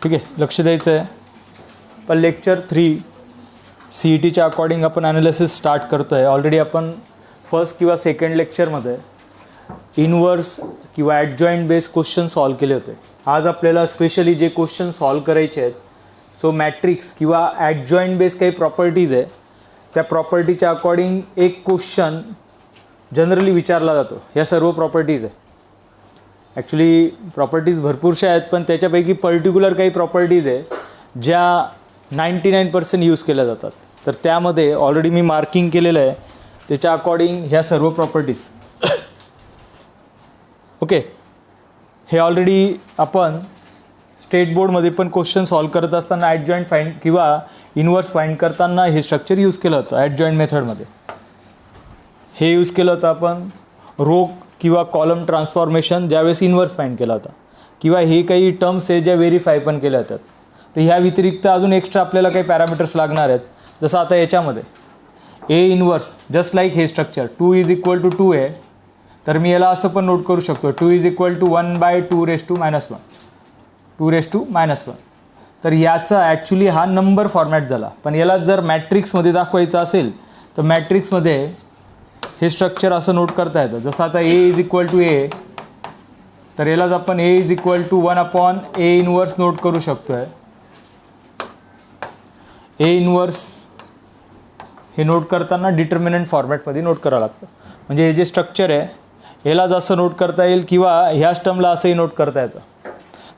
ठीक आहे, लक्ष द्यायचं आहे. पण लेक्चर 3 CETच्या अकॉर्डिंग आपण ॲनालिसिस स्टार्ट करतो आहे. ऑलरेडी आपण फर्स्ट किंवा सेकंड लेक्चरमध्ये इनवर्स किंवा ॲडजॉईंट बेस क्वेश्चन सॉल्व केले होते. आज आपल्याला स्पेशली जे क्वेश्चन सॉल्व करायचे आहेत, सो मॅट्रिक्स किंवा ॲडजॉईंट बेस काही प्रॉपर्टीज आहे, त्या प्रॉपर्टीच्या अकॉर्डिंग एक क्वेश्चन जनरली विचारला जातो. या सर्व प्रॉपर्टीज आहे. ॲक्च्युली प्रॉपर्टीज भरपूरशा आहेत, पण त्याच्यापैकी पर्टिक्युलर काही प्रॉपर्टीज आहे ज्या 99% यूज केल्या जातात. तर त्यामध्ये ऑलरेडी मी मार्किंग केलेलं आहे, त्याच्या अकॉर्डिंग ह्या सर्व प्रॉपर्टीज. ओके, हे ऑलरेडी आपण स्टेट बोर्डमध्ये पण क्वेश्चन सॉल्व करत असताना ॲडजॉईंट फाइंड किंवा इनवर्स फाइंड करताना हे स्ट्रक्चर यूज केलं होतं. ॲडजॉईंट मेथडमध्ये हे यूज केलं होतं आपण. रो किंवा कॉलम ट्रान्सफॉर्मेशन ज्यावेळेस इनवर्स फाइंड केला होता, किंवा हे काही टर्म्स आहे ज्या व्हेरीफाय पण केल्या जातात. तर ह्या व्यतिरिक्त अजून एक्स्ट्रा आपल्याला काही पॅरामीटर्स लागणार आहेत. जसं आता याच्यामध्ये ए इनवर्स जस्ट लाईक हे स्ट्रक्चर 2 = 2 आहे, तर मी याला असं पण नोट करू शकतो 2 = 1/2⁻⁻1 2⁻⁻1. तर याचा ॲक्च्युली हा नंबर फॉर्मॅट झाला. पण याला जर मॅट्रिक्समध्ये दाखवायचं असेल तर मॅट्रिक्समध्ये हे स्ट्रक्चर असं नोट करता येतं. जसं आता ए = ए, तर यालाच आपण ए = 1/a इनवर्स नोट करू शकतो आहे. ए इनवर्स हे नोट करताना डिटर्मिनंट फॉर्मॅटमध्ये नोट करावं लागतं. म्हणजे हे जे स्ट्रक्चर आहे याला असं नोट करता येईल किंवा ह्याच टर्मला असंही नोट करता येतं.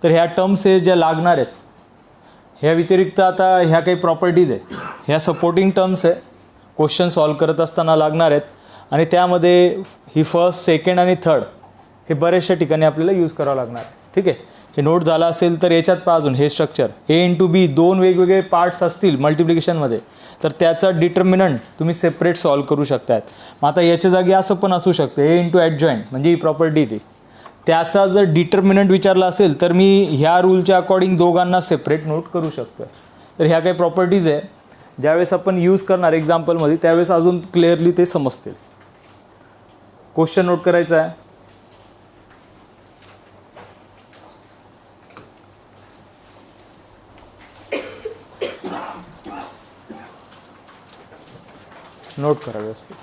तर ह्या टर्म्स आहे ज्या लागणार आहेत. ह्या व्यतिरिक्त आता ह्या काही प्रॉपर्टीज आहे, ह्या सपोर्टिंग टर्म्स आहे, क्वेश्चन सॉल्व करत असताना लागणार आहेत. आणि त्यामध्ये ही फर्स्ट, सेकंड आणि थर्ड हे बऱ्याचशा ठिकाणी आपल्याला यूज करावं लागणार आहे. ठीक आहे, हे नोट झालं असेल तर याच्यात पहा अजून हे स्ट्रक्चर A×B 2 वेगवेगळे पार्ट्स असतील मल्टिप्लिकेशनमध्ये, तर त्याचा डिटर्मिनंट तुम्ही सेपरेट सॉल्व करू शकतात. मग आता याच्या जागी असं पण असू शकतं A × ॲडजॉईंट, म्हणजे ही प्रॉपर्टी ती, त्याचा जर डिटर्मिनंट विचारला असेल तर मी ह्या रूलच्या अकॉर्डिंग दोघांना सेपरेट नोट करू शकतो. तर ह्या काही प्रॉपर्टीज आहे ज्यावेळेस आपण यूज करणार एक्झाम्पलमध्ये त्यावेळेस अजून क्लिअरली ते समजतील. क्वेश्चन नोट करायचा आहे. नोट करा व्यवस्थित.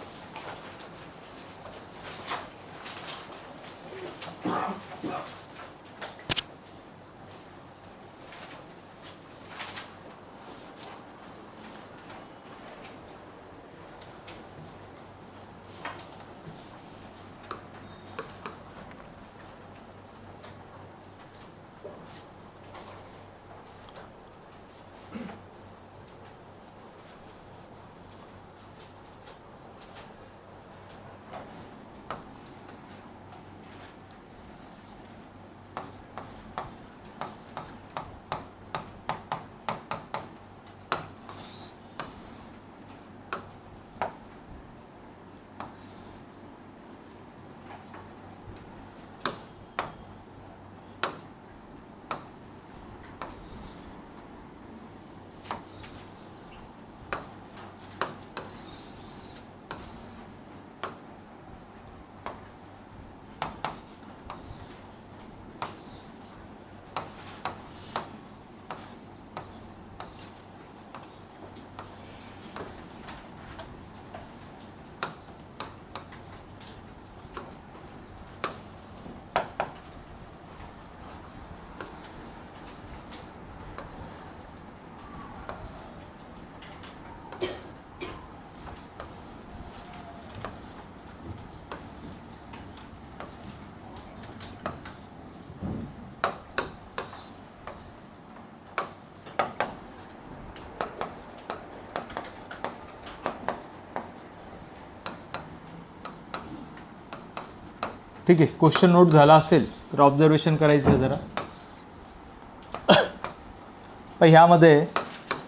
ठीक आहे, क्वेश्चन नोट झाला असेल तर ऑब्झर्वेशन करायचं आहे जरा. पण ह्यामध्ये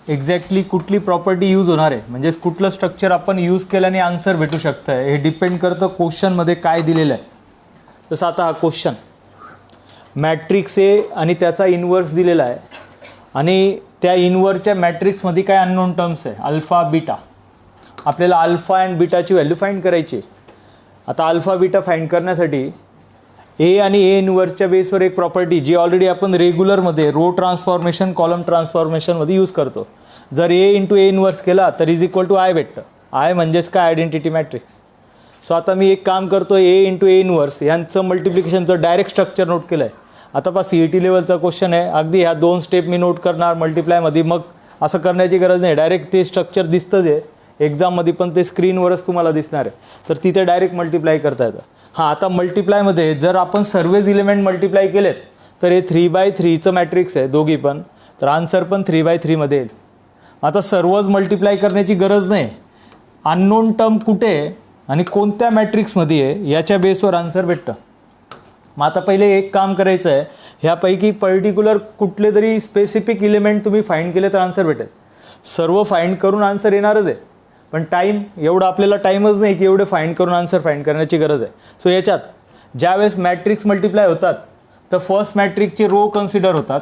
एक्झॅक्टली कुठली प्रॉपर्टी यूज होणार आहे, म्हणजे कुठलं स्ट्रक्चर आपण यूज केल्याने आन्सर भेटू शकतं आहे, हे डिपेंड करतं क्वेश्चनमध्ये काय दिलेलं आहे. जसं आता हा क्वेश्चन मॅट्रिक्स आहे आणि त्याचा इनवर्स दिलेला आहे, आणि त्या इनवर्सच्या मॅट्रिक्समध्ये काय अननोन टर्म्स आहे अल्फा बीटा. आपल्याला अल्फा अँड बीटाची व्हॅल्यू फाइंड करायची. आता अल्फा बीटा फाइंड करण्यासाठी ए आणि ए इनवर्सच्या बेसवर एक प्रॉपर्टी जी ऑलरेडी आपण रेग्युलरमध्ये रो ट्रान्सफॉर्मेशन कॉलम ट्रान्सफॉर्मेशनमध्ये यूज करतो. जर ए इंटू ए इनवर्स केला तर इज इक्वल टू आय भेटतं. आय म्हणजेच काय, आयडेंटिटी मॅट्रिक्स. सो आता मी एक काम करतो, ए इंटू ए इनवर्स यांचं मल्टिप्लिकेशनचं डायरेक्ट स्ट्रक्चर नोट केलं आहे. आता पहा CET लेवलचा क्वेश्चन आहे, अगदी ह्या 2 स्टेप मी नोट करणार मल्टिप्लायमध्ये. मग असं करण्याची गरज नाही, डायरेक्ट ते स्ट्रक्चर दिसतं जे एक्झाममध्ये पण ते स्क्रीनवरच तुम्हाला दिसणार आहे, तर तिथे डायरेक्ट मल्टिप्लाय करता येतं. हां, आता मल्टिप्लायमध्ये जर आपण सर्वच इलिमेंट मल्टिप्लाय केलेत तर हे 3/3चं मॅट्रिक्स आहे दोघी पण, तर आन्सर पण 3/3 मध्ये येईल. आता सर्वच मल्टिप्लाय करण्याची गरज नाही, अननोन टर्म कुठे आणि कोणत्या मॅट्रिक्समध्ये आहे याच्या बेसवर आन्सर भेटतं. मग आता पहिले एक काम करायचं आहे, ह्यापैकी पर्टिक्युलर कुठले तरी स्पेसिफिक इलिमेंट तुम्ही फाईंड केले तर आन्सर भेटेल. सर्व फाईंड करून आन्सर येणारच आहे, पण टाईम एवढा आपल्याला टाईमच नाही की एवढे फाईंड करून आन्सर फाईंड करण्याची गरज आहे. सो याच्यात ज्यावेळेस मॅट्रिक्स मल्टिप्लाय होतात तर फर्स्ट मॅट्रिक्सचे रो कन्सिडर होतात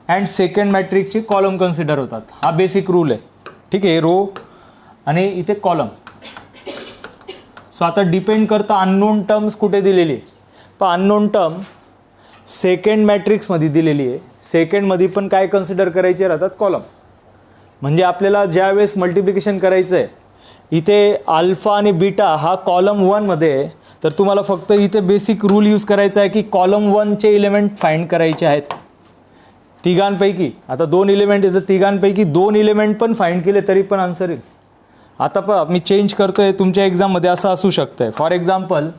अँड सेकंड मॅट्रिक्सचे कॉलम कन्सिडर होतात. हा बेसिक रूल आहे, ठीक आहे. रो आणि इथे कॉलम. सो आता डिपेंड करतं अननोन टर्म्स कुठे दिलेली आहे. पण अननोन टर्म सेकंड मॅट्रिक्समध्ये दिलेली आहे, सेकंडमध्ये पण काय कन्सिडर करायचे राहतात, कॉलम. म्हणजे आपल्याला ज्यावेळेस मल्टिप्लिकेशन करायचं आहे इथे अल्फा आणि बीटा हा कॉलम 1मध्ये आहे, तर तुम्हाला फक्त इथे बेसिक रूल यूज करायचा आहे की कॉलम 1चे इलिमेंट फाइंड करायचे आहेत तिघांपैकी. आता 2 इलिमेंट आहे तर तिघांपैकी 2 इलिमेंट पण फाइंड केले तरी पण आन्सर येईल. आता पहा मी चेंज करतो आहे, तुमच्या एक्झाममध्ये असं असू शकतं आहे. फॉर एक्झाम्पल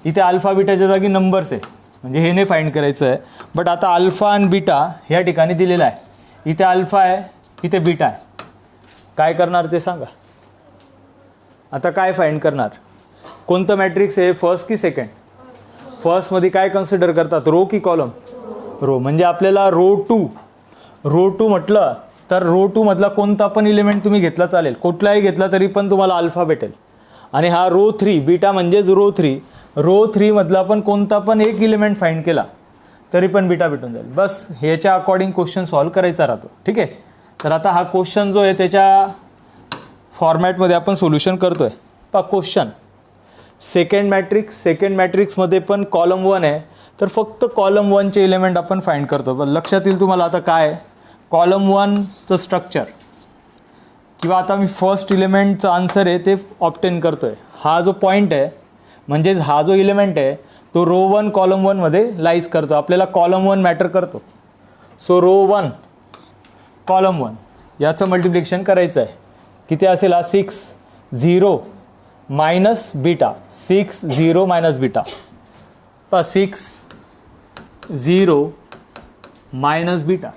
इथे अल्फा बीटाच्या जागी नंबर्स आहे, म्हणजे हे नाही फाइंड करायचं आहे. बट आता अल्फा आणि बीटा ह्या ठिकाणी दिलेला आहे, इथे अल्फा आहे इथे बीटा आहे. काय करणार ते सांगा. आता काय फाइंड करणार, कोणतं मॅट्रिक्स आहे, फर्स्ट की सेकंड. फर्स्टमध्ये काय कन्सिडर करतात, रो की कॉलम, रो. म्हणजे आपल्याला रो टू म्हटलं तर रो 2 मधला कोणता पण इलिमेंट तुम्ही घेतला चालेल, कुठलाही घेतला तरी पण तुम्हाला अल्फा भेटेल. आणि हा रो 3 बीटा म्हणजेच रो 3 मधला पण कोणता पण एक इलिमेंट फाइंड केला तरी पण बीटा भेटून जाईल. बस ह्याच्या अकॉर्डिंग क्वेश्चन सॉल्व करायचा राहतो, ठीक आहे. तर आता हा क्वेश्चन जो आहे त्याच्या फॉर्मॅटमध्ये आपण सोल्युशन करतो आहे. पहा क्वेश्चन, सेकंड मॅट्रिक्समध्ये पण कॉलम 1 आहे, तर फक्त कॉलम 1चे इलिमेंट आपण फाइंड करतो. पण लक्षात येईल तुम्हाला आता काय कॉलम 1चं स्ट्रक्चर, किंवा आता मी फर्स्ट इलिमेंटचं आन्सर आहे ते ऑब्टेन करतो आहे. हा जो पॉईंट आहे म्हणजेच हा जो इलिमेंट आहे तो रो 1 कॉलम 1मध्ये लाईज करतो. आपल्याला कॉलम 1 मॅटर करतो. सो रो 1 कॉलम 1 याचं मल्टिप्लिकेशन करायचं आहे. किती असेल हा, 6 0 minus beta, 6 0 minus beta. 6 0 minus beta.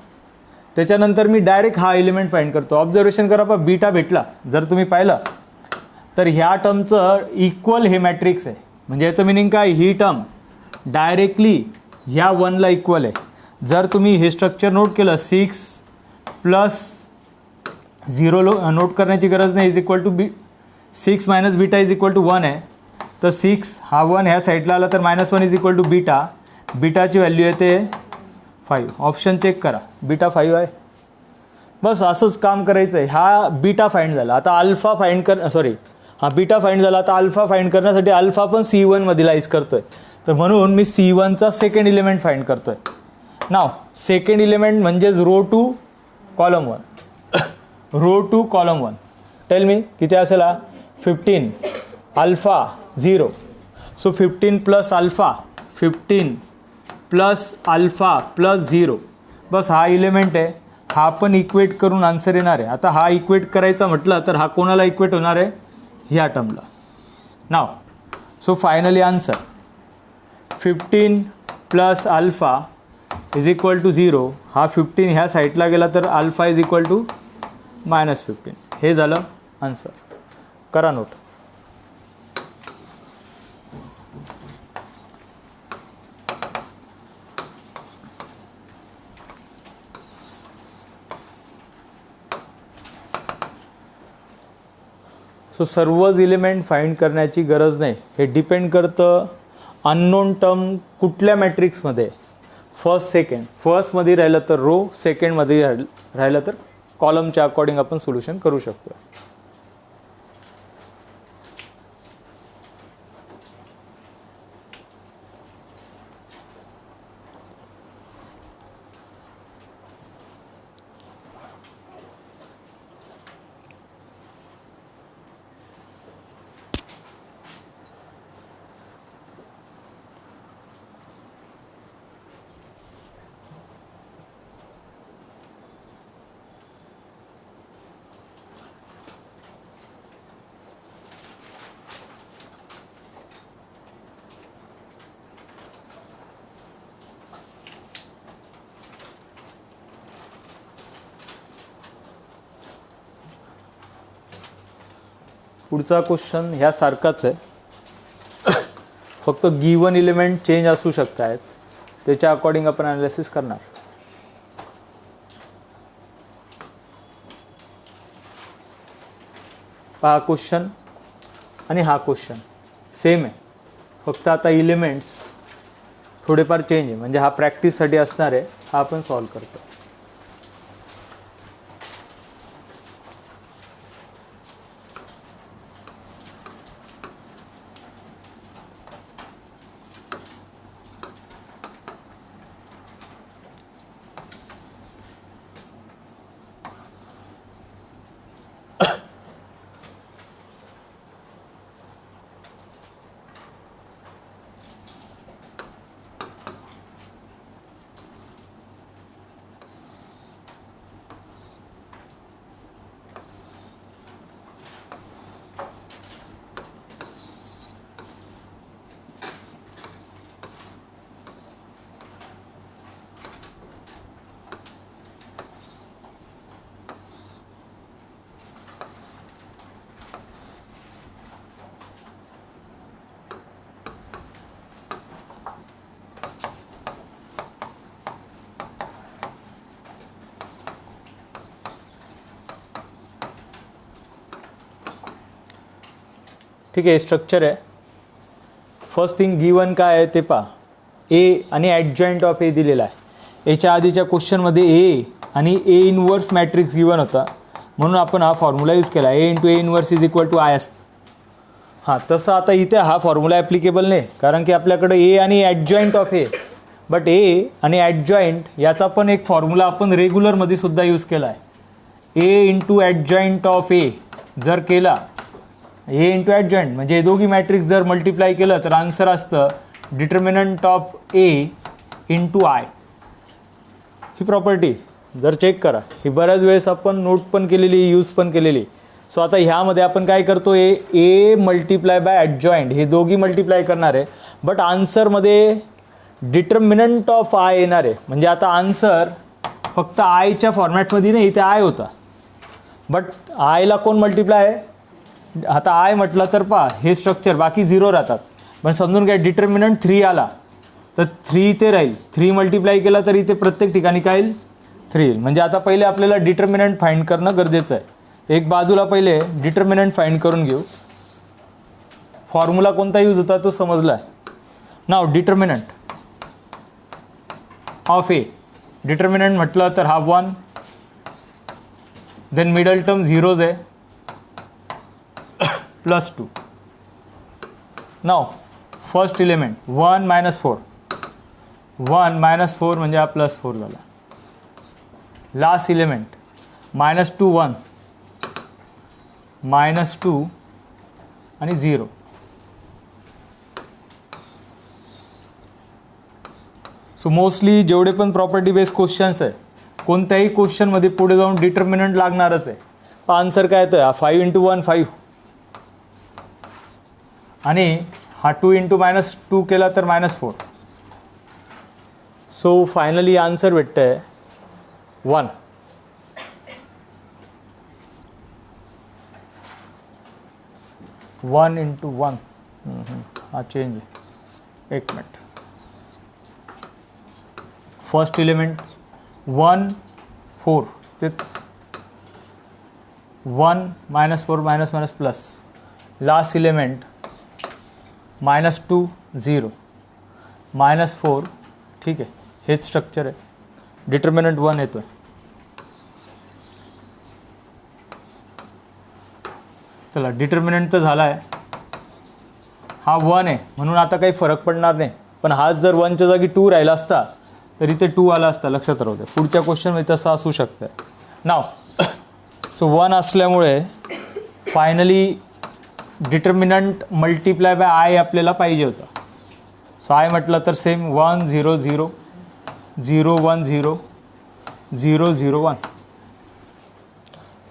त्याच्यानंतर मी डायरेक्ट हा एलिमेंट फाइंड करतो. ऑब्झर्वेशन करा, पण बीटा भेटला. जर तुम्ही पाहिलं तर ह्या टर्मचं इक्वल हे मॅट्रिक्स आहे. म्हणजे याचं मिनिंग काय, ही टर्म डायरेक्टली ह्या 1ला इक्वल आहे. जर तुम्ही हे स्ट्रक्चर नोट केलं, 6 प्लस 0 नोट करण्याची गरज नाही, is equal to 6 minus beta is equal to 1 आहे. तर 6 हा 1 ह्या साईडला आला तर -1 is equal to beta. बीटाची value येते 5. ऑप्शन चेक करा, बीटा 5 आहे. बस असंच काम करायचं आहे. हा बीटा फाइंड झाला. आता अल्फा फाइंड हा बीटा फाइंड झाला. आता अल्फा फाइंड करण्यासाठी अल्फा पण C1 मध्ये लाईज करतोय, तर म्हणून मी C1चा सेकंड इलिमेंट फाइंड करतोय. नाव सेकंड इलिमेंट म्हणजेच row 2 column 1. Row 2 column 1. Tell me किती असेल हा, 15 alpha 0. So 15 plus alpha, 15 plus alpha plus 0. बस हा इलिमेंट आहे, हा पण इक्वेट करून आन्सर येणार आहे. आता हा इक्वेट करायचा म्हटलं तर हा कोणाला इक्वेट होणार आहे, ह्या टर्मला. नाव so finally answer 15 plus alpha is equal to 0. हा 15 ह्या साईडला गेला तर अल्फा इज इक्वल टू -15. हे झालं आन्सर. करा नोट. सो सर्वच इलिमेंट फाइंड करण्याची गरज नाही. हे डिपेंड करतं अननोन टर्म कुठल्या मॅट्रिक्समध्ये, फर्स्टमध्ये राहिलं तर रो, सेकंडमध्ये राहिलं तर कॉलमच्या अकॉर्डिंग आपण सोल्युशन करू शकतो. पुढचा क्वेश्चन ह्यासारखाच आहे, फक्त गिवन एलिमेंट चेंज असू शकत आहेत, त्याच्या अकॉर्डिंग आपण ॲनालिसिस करणार. हा क्वेश्चन आणि हा क्वेश्चन सेम आहे, फक्त आता एलिमेंट्स थोडेफार चेंज आहे. म्हणजे हा प्रॅक्टिससाठी असणार आहे, हा आपण सॉल्व्ह करतो. ठीक आहे, स्ट्रक्चर आहे. फर्स्ट थिंग गिवन काय आहे ते पहा. ए आणि ॲडजॉइंट ऑफ ए दिलेला आहे. याच्या आधीच्या क्वेश्चनमध्ये ए आणि ए इनवर्स मॅट्रिक्स गिवन होता, म्हणून आपण हा फॉर्म्युला यूज केला, ए into A inverse is equal to I असतं. हां, तसं आता इथे हा फॉर्म्युला ॲप्लिकेबल नाही, कारण की आपल्याकडे ए आणि ॲडजॉइंट ऑफ ए. बट ए आणि ॲडजॉइंट याचा पण एक फॉर्म्युला आपण रेग्युलरमध्ये सुद्धा यूज केला आहे. ए इंटू ॲडजॉइंट ऑफ ए जर केला, ए इंटू ॲडजॉइंट म्हणजे हे दोघी मॅट्रिक्स जर मल्टिप्लाय केलं तर आन्सर असतं determinant of A into I. ही प्रॉपर्टी जर चेक करा, ही बऱ्याच वेळेस आपण नोट पण केलेली, यूज पण केलेली. सो आता ह्यामध्ये आपण काय करतो, ए मल्टिप्लाय बाय ॲडजॉइंट हे दोघी मल्टिप्लाय करणार आहे, बट आन्सरमध्ये डिटर्मिनंट ऑफ आय येणार आहे. म्हणजे आता आन्सर फक्त आयच्या फॉर्मॅटमध्ये नाही, इथे आय होता, बट आयला कोण मल्टिप्लाय आहे. आता आय म्हटलं तर पहा हे स्ट्रक्चर बाकी 0 राहतात, पण समजून घ्या डिटर्मिनंट 3 आला तर 3 इथे राहील. 3 मल्टिप्लाय केला तर इथे प्रत्येक ठिकाणी काय येईल, 3 येईल. म्हणजे आता पहिले आपल्याला डिटर्मिनंट फाइंड करणं गरजेचं आहे. एक बाजूला पहिले डिटर्मिनंट फाइंड करून घेऊ. फॉर्म्युला कोणता यूज होता तो समजला आहे. नाव डिटर्मिनंट ऑफ ए, डिटर्मिनंट म्हटलं तर हा 1, देन मिडल टर्म 0 आहे, प्लस 2. नाव फर्स्ट एलिमेंट 1 मायनस 4, 1 मायनस 4 म्हणजे हा प्लस 4 झाला. लास्ट एलिमेंट मायनस 2 1, मायनस 2 आणि 0. सो मोस्टली जेवढे पण प्रॉपर्टी बेस्ड क्वेश्चन्स आहे, कोणत्याही क्वेश्चनमध्ये पुढे जाऊन डिटर्मिनंट लागणारच आहे. आन्सर काय येतं, हा 5 इंटू 1 5, आणि हा 2 इंटू मायनस 2 केला तर मायनस 4. सो फायनली आन्सर भेटतं आहे 1. वन इंटू 1 हा चेंज आहे. एक मिनट. फर्स्ट एलिमेंट 1 4, तेच 1 minus 4 minus minus plus. Last element minus 2 0, minus 4. ठीक आहे, हेच स्ट्रक्चर आहे. डिटर्मिनंट 1 येतो आहे. चला डिटर्मिनंट तर झाला आहे, हा 1 आहे म्हणून आता काही फरक पडणार नाही. पण हाच जर 1च्या जागी 2 राहिला असता तर इथे 2 आला असता, लक्षात राहू दे. पुढच्या क्वेश्चनमध्ये तसं असू शकतं. नाव सो 1 असल्यामुळे finally determinant multiply by I आपल्याला पाहिजे होतं. सो आय म्हटलं तर सेम 1 0 0 0 1 0 0 0 1.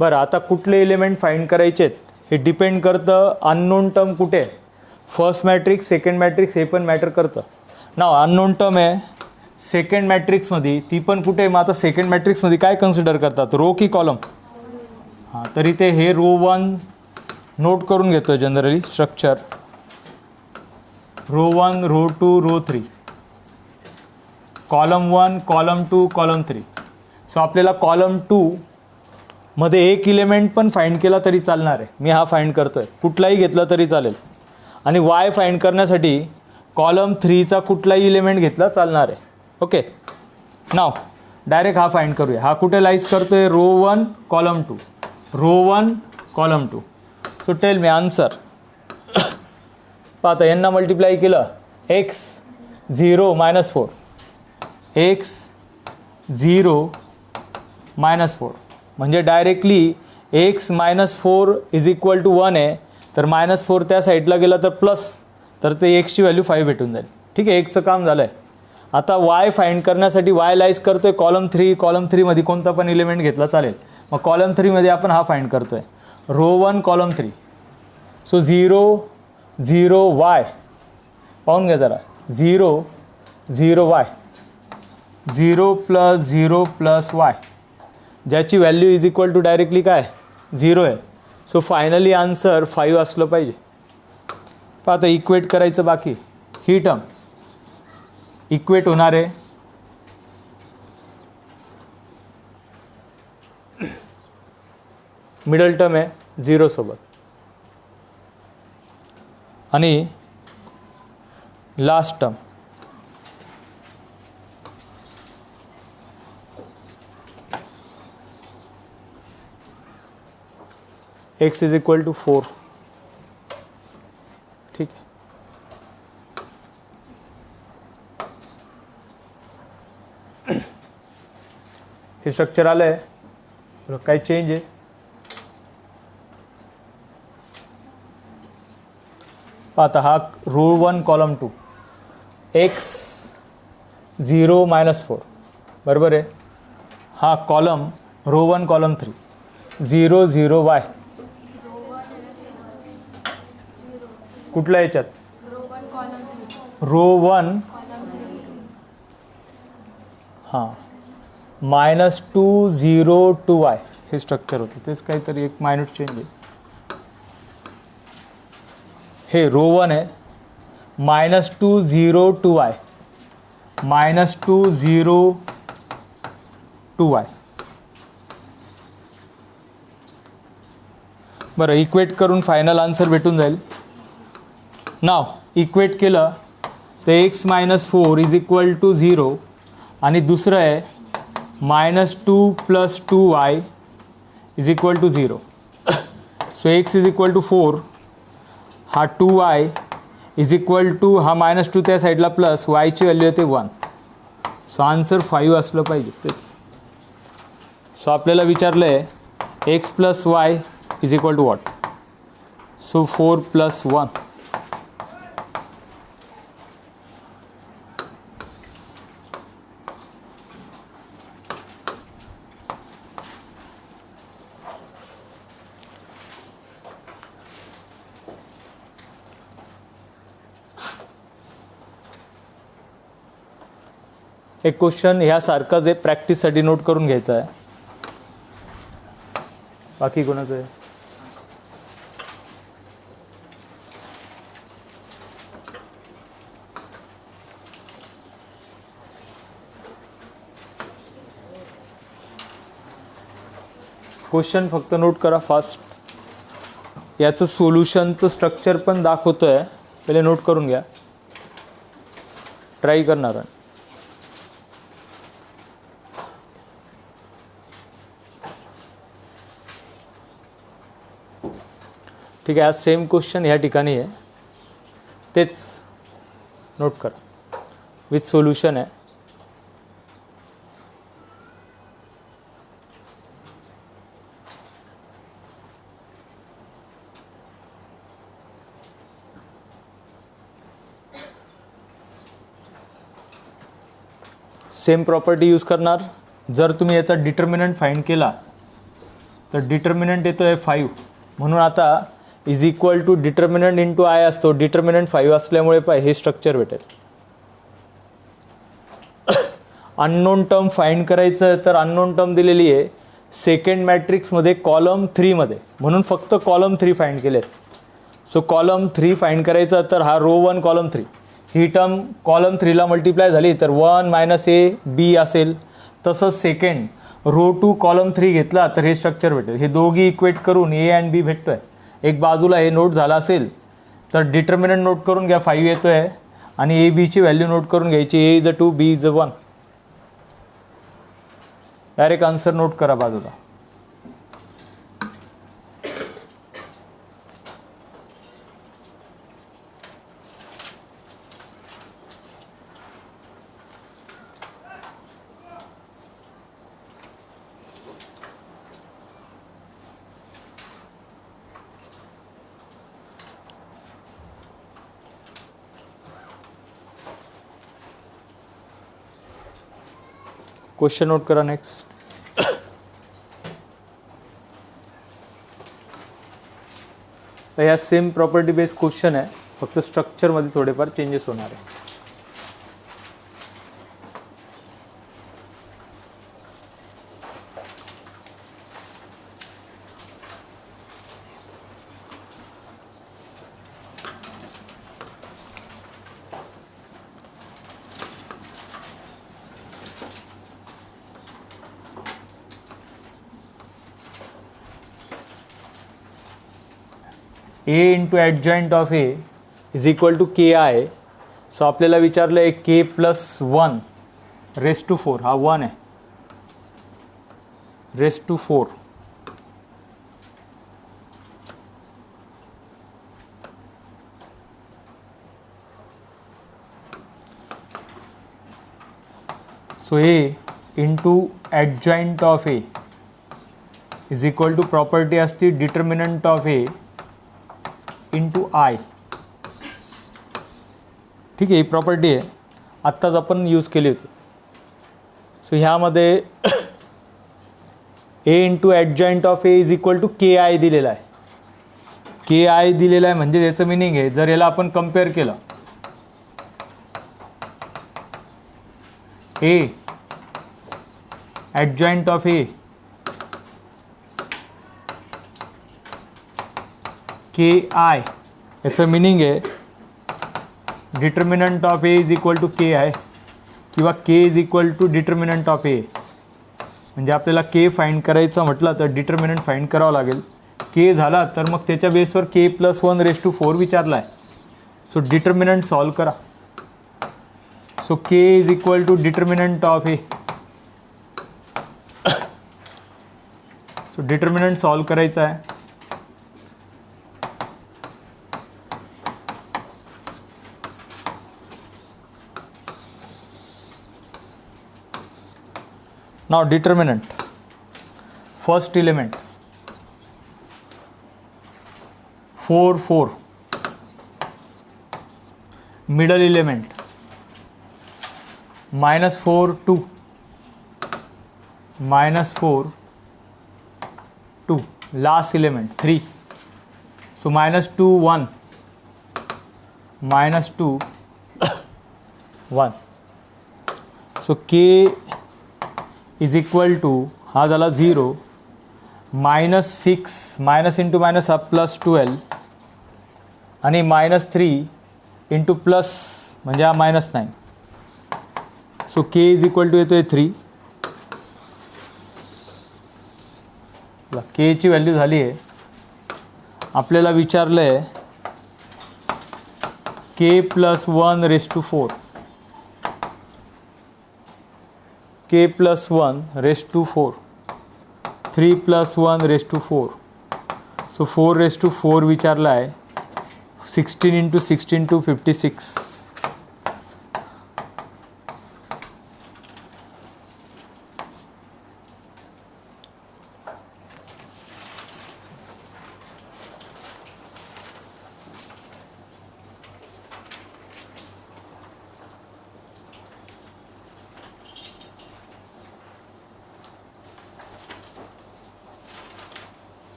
बरं, आता कुठले एलिमेंट फाइंड करायचे आहेत हे डिपेंड करतं अननोन टर्म कुठे आहे. फर्स्ट मॅट्रिक्स, सेकंड मॅट्रिक्स हे पण मॅटर करतं. नाव अननोन टर्म आहे सेकंड मॅट्रिक्समध्ये, ती पण कुठे आहे. मग आता सेकंड मॅट्रिक्समध्ये काय कन्सिडर करतात, रो की कॉलम. हां, तर इथे हे रो 1 नोट करून घेतो generally structure row 1 row 2 row 3 column 1 column 2 column 3. So आपल्याला कॉलम 2 मध्ये एक इलेमेंट पण फाइंड केला तरी चालणार आहे. मी हा फाइंड करतोय, कुठलाही घेतला तरी चालेल. आणि वाय फाइंड करण्यासाठी कॉलम 3चा कुठलाही इलेमेंट घेतला चालणार आहे. ओके, नाव डायरेक्ट हा फाइंड करूया. हा कुठे लाईज करतोय? Row 1 column 2 row 1 column 2. So tell me answer. पाहता यांना मल्टिप्लाय केलं x 0 - 4 x 0 - 4 म्हणजे डायरेक्टली x - 4 = 1 आहे. तर -4 त्या साईडला गेला तर प्लस, तर ते एक्सची व्हॅल्यू 5 भेटून जाईल. ठीक आहे, एक्सचं काम झालं आहे. आता वाय फाइंड करण्यासाठी वाय लाईज करतो आहे कॉलम 3. कॉलम 3मध्ये कोणता पण इलेमेंट घेतला चालेल. मग कॉलम 3मध्ये आपण हा फाइंड करतो आहे रो 1 कॉलम 3. सो 0 0 वाय पाहून घ्या जरा. 0 0 वाय 0 + 0 + वाय ज्याची व्हॅल्यू = डायरेक्टली काय 0 आहे. सो फायनली आन्सर 5 असलं पाहिजे. आता इक्वेट करायचं बाकी. ही टर्म इक्वेट होणार आहे मिडल टर्म आहे 0 सोबत आणि लास्ट टर्म x = 4. ठीक आहे. हे स्ट्रक्चर आलं आहे. काय चेंज आहे? आता हा रो 1 कॉलम 2 x 0 - 4 बरोबर आहे. हा कॉलम रो 1 कॉलम 3 0 0 वाय कुठल्या याच्यात रो 1 हां -2 0 2 वाय हे स्ट्रक्चर होतं. तेच काहीतरी एक मायन्यूट चेंज आहे. हे रो 1 आहे -2 0 2 वाय -2 0 2 वाय. बरं, इक्वेट करून फायनल आन्सर भेटून जाईल. नाव इक्वेट केलं तर x - 4 = 0 आणि दुसरं आहे -2 + 2y = 0. सो x = 4 हा 2y = हा -2 त्या साईडला प्लस yची व्हॅल्यू येते 1. सो आन्सर 5 असलं पाहिजे. तेच सो आपल्याला विचारलं आहे x + y = what? सो 4 + 1. एक क्वेश्चन ह्यासारखंच आहे, प्रॅक्टिससाठी नोट करून घ्यायचा आहे. बाकी कोणाचं आहे? क्वेश्चन फक्त नोट करा फास्ट. याचं सोल्युशनचं स्ट्रक्चर पण दाखवतो आहे, पहिले नोट करून घ्या. ट्राय करणार आहे. ठीक आहे, आज सेम क्वेश्चन ह्या ठिकाणी आहे, तेच नोट करा. विथ सोल्युशन आहे. सेम प्रॉपर्टी यूज करणार. जर तुम्ही याचा डिटर्मिनंट फाइंड केला तर डिटर्मिनंट येतो आहे 5. म्हणून आता = डिटर्मिनंट इंटू आय असतो. डिटर्मिनंट 5 असल्यामुळे हे स्ट्रक्चर भेटेल. अननोन टर्म फाइंड करायचं तर अननोन टर्म दिलेली आहे सेकंड मॅट्रिक्समध्ये कॉलम 3 मध्ये, म्हणून फक्त कॉलम 3 फाइंड केलेत. सो कॉलम 3 फाइंड करायचं तर हा रो 1 कॉलम 3, ही टर्म कॉलम 3ला मल्टिप्लाय झाली तर 1 मायनस ए बी असेल. तसंच सेकंड रो 2 कॉलम 3 घेतला तर हे स्ट्रक्चर भेटेल. हे दोघी इक्वेट करून ए अँड बी भेटतोय. एक बाजूला हे नोट झालं असेल तर डिटर्मिनंट नोट करून घ्या, 5 येतोय आणि ए बीची व्हॅल्यू नोट करून घ्यायची. ए is a 2, B is a 1. Direct answer note करा बाजूला. क्वेश्चन नोट करा नेक्स्ट. तर या सेम प्रॉपर्टी बेस्ड क्वेश्चन आहे, फक्त स्ट्रक्चरमध्ये थोडेफार चेंजेस होणार आहे. ए into adjoint of A is equal to K I. So आपल्याला विचारलं आहे के प्लस 1 रेस टू 4, हा 1 आहे, raise to 4. So A into adjoint of A is equal to property असती determinant of A into I. ठीक आहे, ही प्रॉपर्टी आहे, आत्ताच आपण यूज केली होती. सो ह्यामध्ये ए into adjoint of A is equal to K I दिलेला आहे. के आय दिलेला आहे म्हणजे त्याचं मिनिंग आहे, जर याला आपण कम्पेअर केलं ए adjoint of A K I, याचं मिनिंग आहे determinant of A is equal to K I किंवा के is equal to determinant of ए. म्हणजे आपल्याला के फाइंड करायचं म्हटलं तर डिटर्मिनंट फाइंड करावं लागेल. के झाला तर मग त्याच्या बेसवर के प्लस 1 रेस टू 4 विचारला आहे. सो डिटर्मिनंट सॉल्व करा. So K is equal to determinant of A. So determinant solve करायचं आहे. Now determinant, first element 4 4, middle element -4 2, -4 2, last element 3. So -2 1, -2 1. So k is equal to, हा झाला 0, -6 minus into minus हा +12 आणि -3 into plus म्हणजे हा -9. So K is equal to येतो आहे 3. के ची व्हॅल्यू झाली आहे. आपल्याला विचारलं आहे के plus 1 raise to 4, k plus 1 raised to 4, 3 plus 1 raised to 4. So 4 raised to 4 विचारला आहे. 16 into 16 to 56.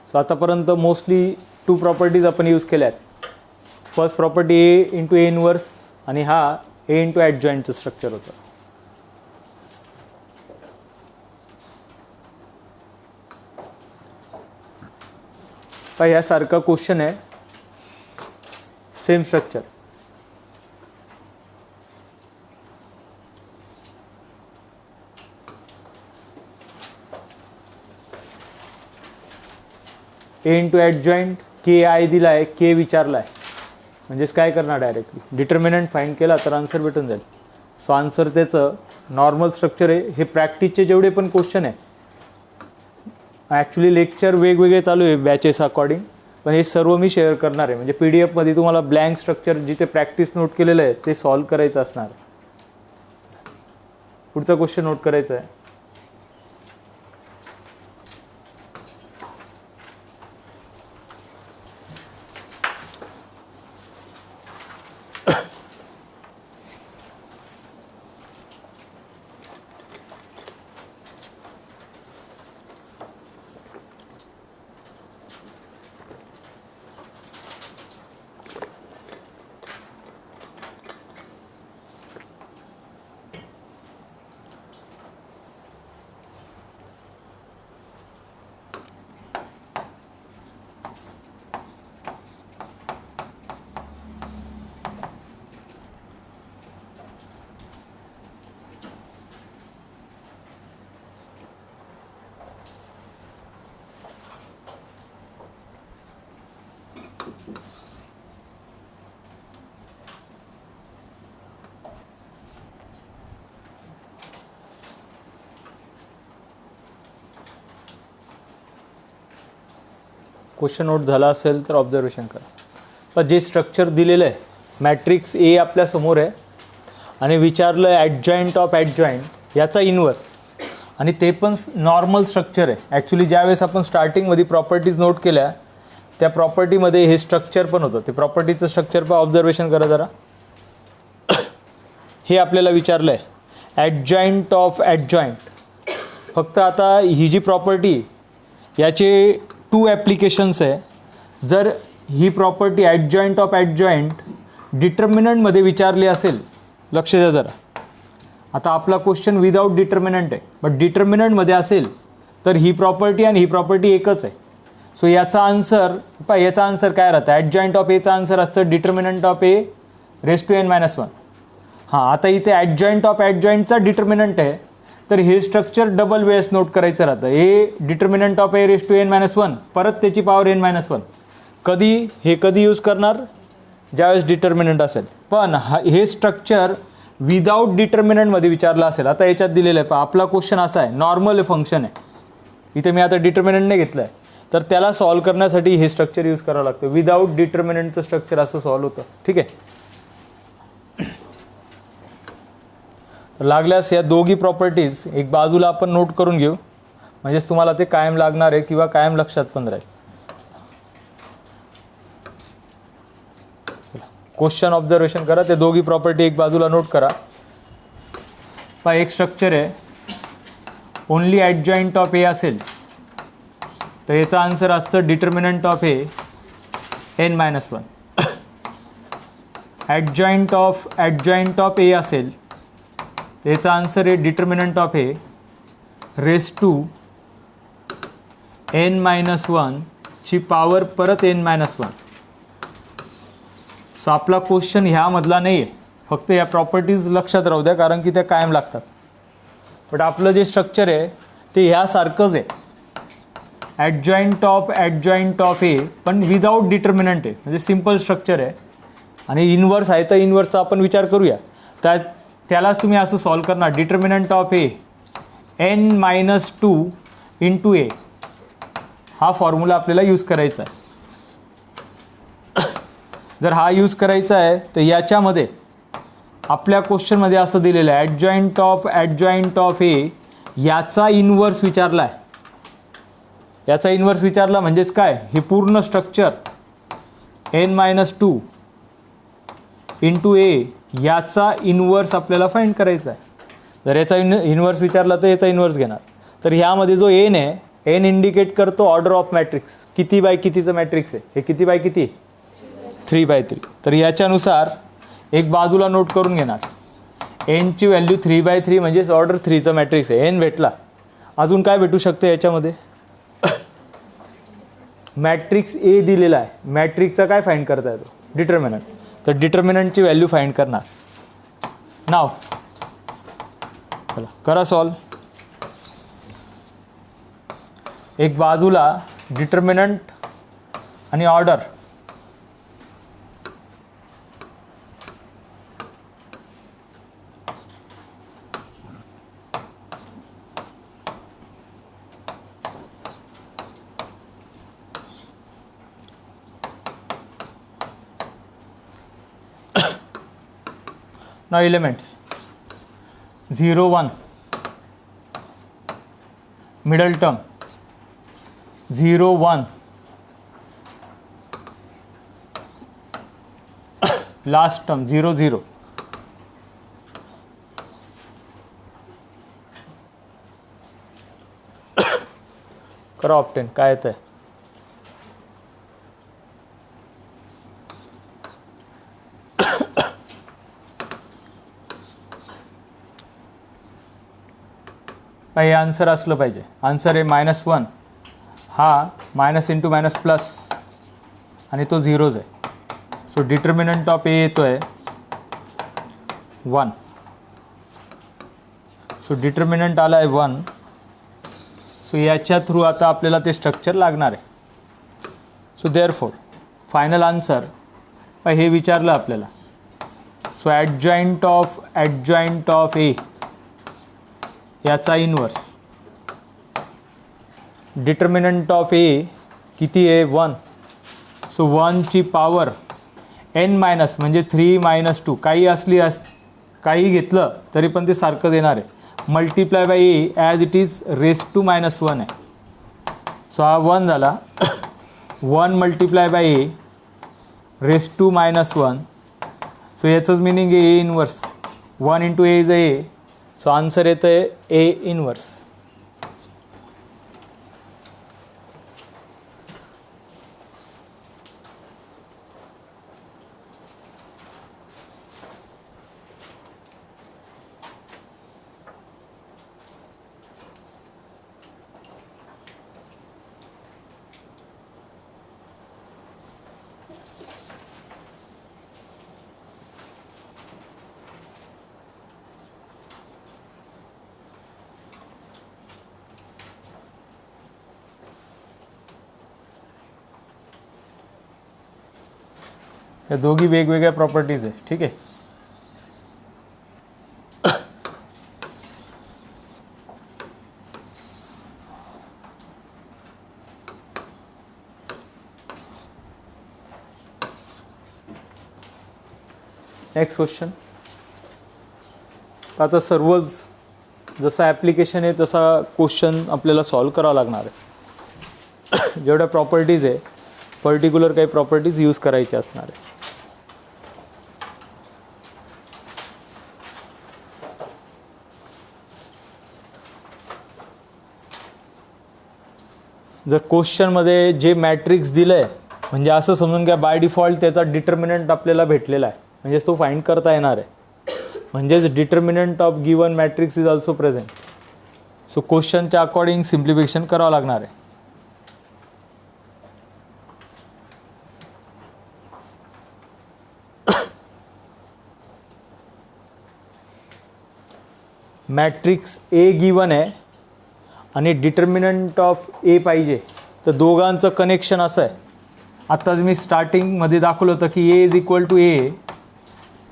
सो आतापर्यंत मोस्टली 2 प्रॉपर्टीज आपण यूज केल्या आहेत. First property A into A inverse आणि हा ए इंटू ॲडजॉईंटचं स्ट्रक्चर होतं. का यासारखा क्वेश्चन आहे, same structure. A into adjoint K I दिला आहे, के विचारला आहे, म्हणजेच काय करणार डायरेक्टली डिटर्मिनंट फाइंड केला तर आन्सर भेटून जाईल. सो आन्सर त्याचं नॉर्मल स्ट्रक्चर आहे. हे प्रॅक्टिसचे जेवढे पण क्वेश्चन आहे, ॲक्च्युली लेक्चर वेगवेगळे चालू आहे बॅचेस अकॉर्डिंग, पण हे सर्व मी शेअर करणार आहे. म्हणजे PDF मध्ये तुम्हाला ब्लँक स्ट्रक्चर जिथे प्रॅक्टिस नोट केलेलं आहे ते सॉल्व करायचं असणार. पुढचा क्वेश्चन नोट करायचा आहे. क्वेश्चन नोट झाला असेल तर ऑब्झर्वेशन करा. पण जे स्ट्रक्चर दिलेलं आहे, मॅट्रिक्स ए आपल्यासमोर आहे आणि विचारलं ॲडजॉईंट ऑफ ॲडजॉईंट याचा इन्व्हर्स, आणि ते पण नॉर्मल स्ट्रक्चर आहे. ॲक्च्युली ज्यावेळेस आपण स्टार्टिंगमध्ये प्रॉपर्टीज नोट केल्या त्या प्रॉपर्टीमध्ये हे स्ट्रक्चर पण होतं. ते प्रॉपर्टीचं स्ट्रक्चर पण ऑब्झर्वेशन करा जरा. हे आपल्याला विचारलं आहे ॲडजॉईंट ऑफ ॲडजॉईंट. फक्त आता ही जी प्रॉपर्टी याचे 2 ॲप्लिकेशन्स आहे. जर ही प्रॉपर्टी ॲडजॉईंट ऑफ ॲडजॉईंट डिटर्मिनंटमध्ये विचारली असेल, लक्ष द्या जरा. आता आपला क्वेश्चन विदाऊट डिटर्मिनंट आहे, बट डिटर्मिनंटमध्ये असेल तर ही प्रॉपर्टी आणि ही प्रॉपर्टी एकच आहे. सो याचा आन्सर याचा आन्सर काय राहतं, ॲडजॉईंट ऑफ एचा आन्सर असतं determinant of A raise to n-1. हां, आता इथे ॲडजॉईंट ऑफ ॲडजॉईंटचा डिटर्मिनंट आहे, तर हे स्ट्रक्चर डबल वेळेस नोट करायचं राहतं. ए determinant of A raise to n-1 परत त्याची पॉवर n-1. कधी यूज करणार, ज्यावेळेस डिटर्मिनंट असेल. पण हे स्ट्रक्चर विदाऊट डिटर्मिनंटमध्ये विचारलं असेल. आता याच्यात दिलेलं आहे, आपला क्वेश्चन असा आहे, नॉर्मल फंक्शन आहे, इथे मी आता डिटर्मिनंट नाही घेतलं आहे, तर त्याला सॉल्व करण्यासाठी हे स्ट्रक्चर यूज करावं लागतं. विदाऊट डिटर्मिनंटचं स्ट्रक्चर असं सॉल्व होतं. ठीक आहे. लागल्यास या दोघी प्रॉपर्टीज एक बाजूला आपण नोट करून घेऊ, म्हणजेच तुम्हाला ते कायम लागणार आहे किंवा कायम लक्षात पण राहील. क्वेश्चन ऑब्झर्वेशन करा. ते दोघी प्रॉपर्टी एक बाजूला नोट करा. एक स्ट्रक्चर आहे, ओनली ॲडजॉईंट ऑफ ए असेल तर याचा आन्सर असतं determinant of A n-1. Adjoint of ए असेल तर याचा आन्सर आहे determinant of A raise to n-1 ची पॉवर परत n-1. सो आपला क्वेश्चन ह्यामधला नाही आहे, फक्त या प्रॉपर्टीज लक्षात राहू द्या कारण की त्या कायम लागतात. बट आपलं जे स्ट्रक्चर आहे ते ह्यासारखंच आहे, ॲडजॉईंट ऑफ ए पण विदाऊट डिटर्मिनंट आहे, म्हणजे सिम्पल स्ट्रक्चर आहे. आणि इन्व्हर्स आहे तर इन्व्हर्सचा आपण विचार करूया. त्यालाच तुम्ही असं सॉल्व करणार, determinant of A n-2 into ए, हा फॉर्म्युला आपल्याला यूज करायचा आहे. जर हा यूज करायचा आहे तर याच्यामध्ये आपल्या क्वेश्चनमध्ये असं दिलेलं आहे, ॲडजॉईंट ऑफ ए याचा इन्व्हर्स विचारला आहे. याचा इन्व्हर्स विचारला म्हणजेच काय, हे पूर्ण स्ट्रक्चर n-2 इंटू ए याचा इन्व्हर्स आपल्याला फाइंड करायचा आहे. जर याचा इन्व्हर्स विचारला तर याचा इन्व्हर्स घेणार. तर ह्यामध्ये जो एन आहे एन इंडिकेट करतो ऑर्डर ऑफ मॅट्रिक्स, किती बाय कितीचं मॅट्रिक्स आहे, हे किती बाय किती 3/3. तर याच्यानुसार एक बाजूला नोट करून घेणार, एनची व्हॅल्यू 3/3 म्हणजेच ऑर्डर 3चं मॅट्रिक्स आहे, एन भेटला. अजून काय भेटू शकतं याच्यामध्ये, मॅट्रिक्स ए दिलेला आहे, मॅट्रिक्सचा काय फाइंड करता येतो, डिटर्मिनंट. तर डिटर्मिनंटची व्हॅल्यू फाइंड करणार. नाव चला करा सॉल्व. एक बाजूला डिटर्मिनंट आणि order, now elements 0 1, middle term 0 1, last term 0 0. करा ऑप्टेन काय येतं आहे. हे आन्सर असलं पाहिजे. आन्सर आहे -1, हा मायनस इंटू मायनस प्लस आणि तो झिरोज आहे. सो डिटर्मिनंट ऑफ ए येतो आहे 1. सो डिटर्मिनंट आला आहे 1. सो याच्या थ्रू आता आपल्याला ते स्ट्रक्चर लागणार आहे. सो देअरफॉर फायनल आन्सर हे विचारलं आपल्याला. सो ॲडजॉइंट ऑफ ए याचा इनवर्स, डिटर्मिनंट ऑफ ए किती आहे 1. सो 1ची पॉवर n मायनस म्हणजे 3 - 2 काही घेतलं तरी पण ते सारखं देणार आहे. Multiply by A as it is raise to -1 आहे. सो हा 1 झाला. 1 multiply by A raise to -1. So याचंच मिनिंग आहे A inverse. 1 into A is A. So answer येतं आहे ए इनवर्स. या दोघी वेगवेगळ्या प्रॉपर्टीज आहे. ठीक आहे. Next question. आता सर्वच जसं ॲप्लिकेशन आहे तसा क्वेश्चन आपल्याला सॉल्व करावा लागणार आहे. जेवढ्या प्रॉपर्टीज आहे पर्टिक्युलर काही प्रॉपर्टीज यूज करायचे असणार आहे. जर क्वेश्चनमध्ये जे मॅट्रिक्स दिलं आहे म्हणजे असं समजून घ्या बाय डिफॉल्ट त्याचा डिटर्मिनंट आपल्याला भेटलेला आहे म्हणजेच तो फाइंड करता येणार आहे. म्हणजेच determinant of given matrix is also present. So क्वेश्चनच्या according simplification करावं लागणार आहे. मॅट्रिक्स ए गिवन आहे आणि डिटर्मिनंट ऑफ ए पाहिजे तर दोघांचं कनेक्शन असं आहे. आत्ताच मी स्टार्टिंगमध्ये दाखवलं होतं की ए इज इक्वल टू ए.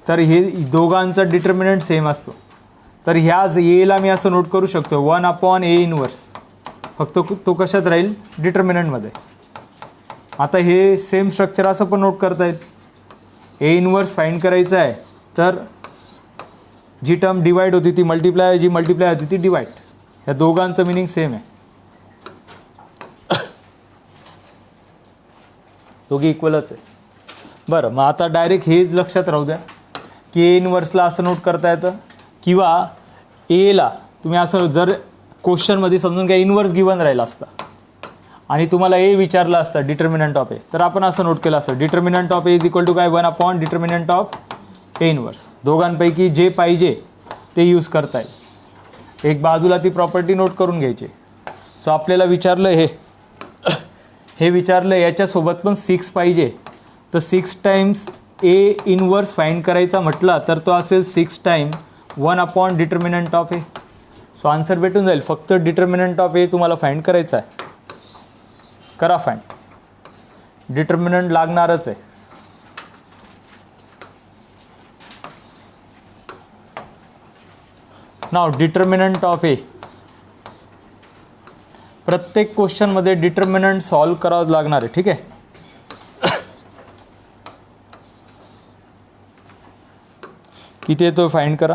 तर हे दोघांचं डिटर्मिनंट सेम असतो. तर ह्याच एला मी असं नोट करू शकतो 1/a इनवर्स. फक्त तो कशात राहील डिटर्मिनंटमध्ये. आता हे सेम स्ट्रक्चर असं पण नोट करता येईल. ए इनवर्स फाइंड करायचं आहे तर जी टर्म डिवाइड होती ती मल्टिप्लाय, जी मल्टिप्लाय होती ती डिवाइड. या दोघांचं मिनिंग सेम आहे. दोघी इक्वलच आहे. बरं मग आता डायरेक्ट हेच लक्षात राहू द्या की ए इनवर्सला असं नोट करता येतं किंवा एला तुम्ही असं जर क्वेश्चनमध्ये समजून घ्या इनवर्स गिवन राहिला असता आणि तुम्हाला ए विचारलं असतं डिटर्मिनंट ऑफ ए, तर आपण असं नोट केलं असतं determinant of A is equal to काय 1 डिटर्मिनंट ऑफ ए इनवर्स. दोघांपैकी जे पाहिजे ते यूज करता येईल. एक बाजूला ती प्रॉपर्टी नोट करून घ्यायची. सो आपल्याला विचारलं हे विचारलं याच्यासोबत पण 6 पाहिजे, तर 6 टाइम्स ए इनवर्स फाइंड करायचा म्हटला तर तो असेल 6 time 1 determinant of A. So answer भेटून जाईल. फक्त डिटर्मिनंट ऑफ ए तुम्हाला फाइंड करायचा आहे. करा फाइंड. डिटर्मिनंट लागणारच आहे. नाव डिटर्मिनंट ऑफ ए. प्रत्येक क्वेश्चनमध्ये डिटर्मिनंट सॉल्व करावं लागणार आहे. ठीक आहे. किती येतो फाइंड करा.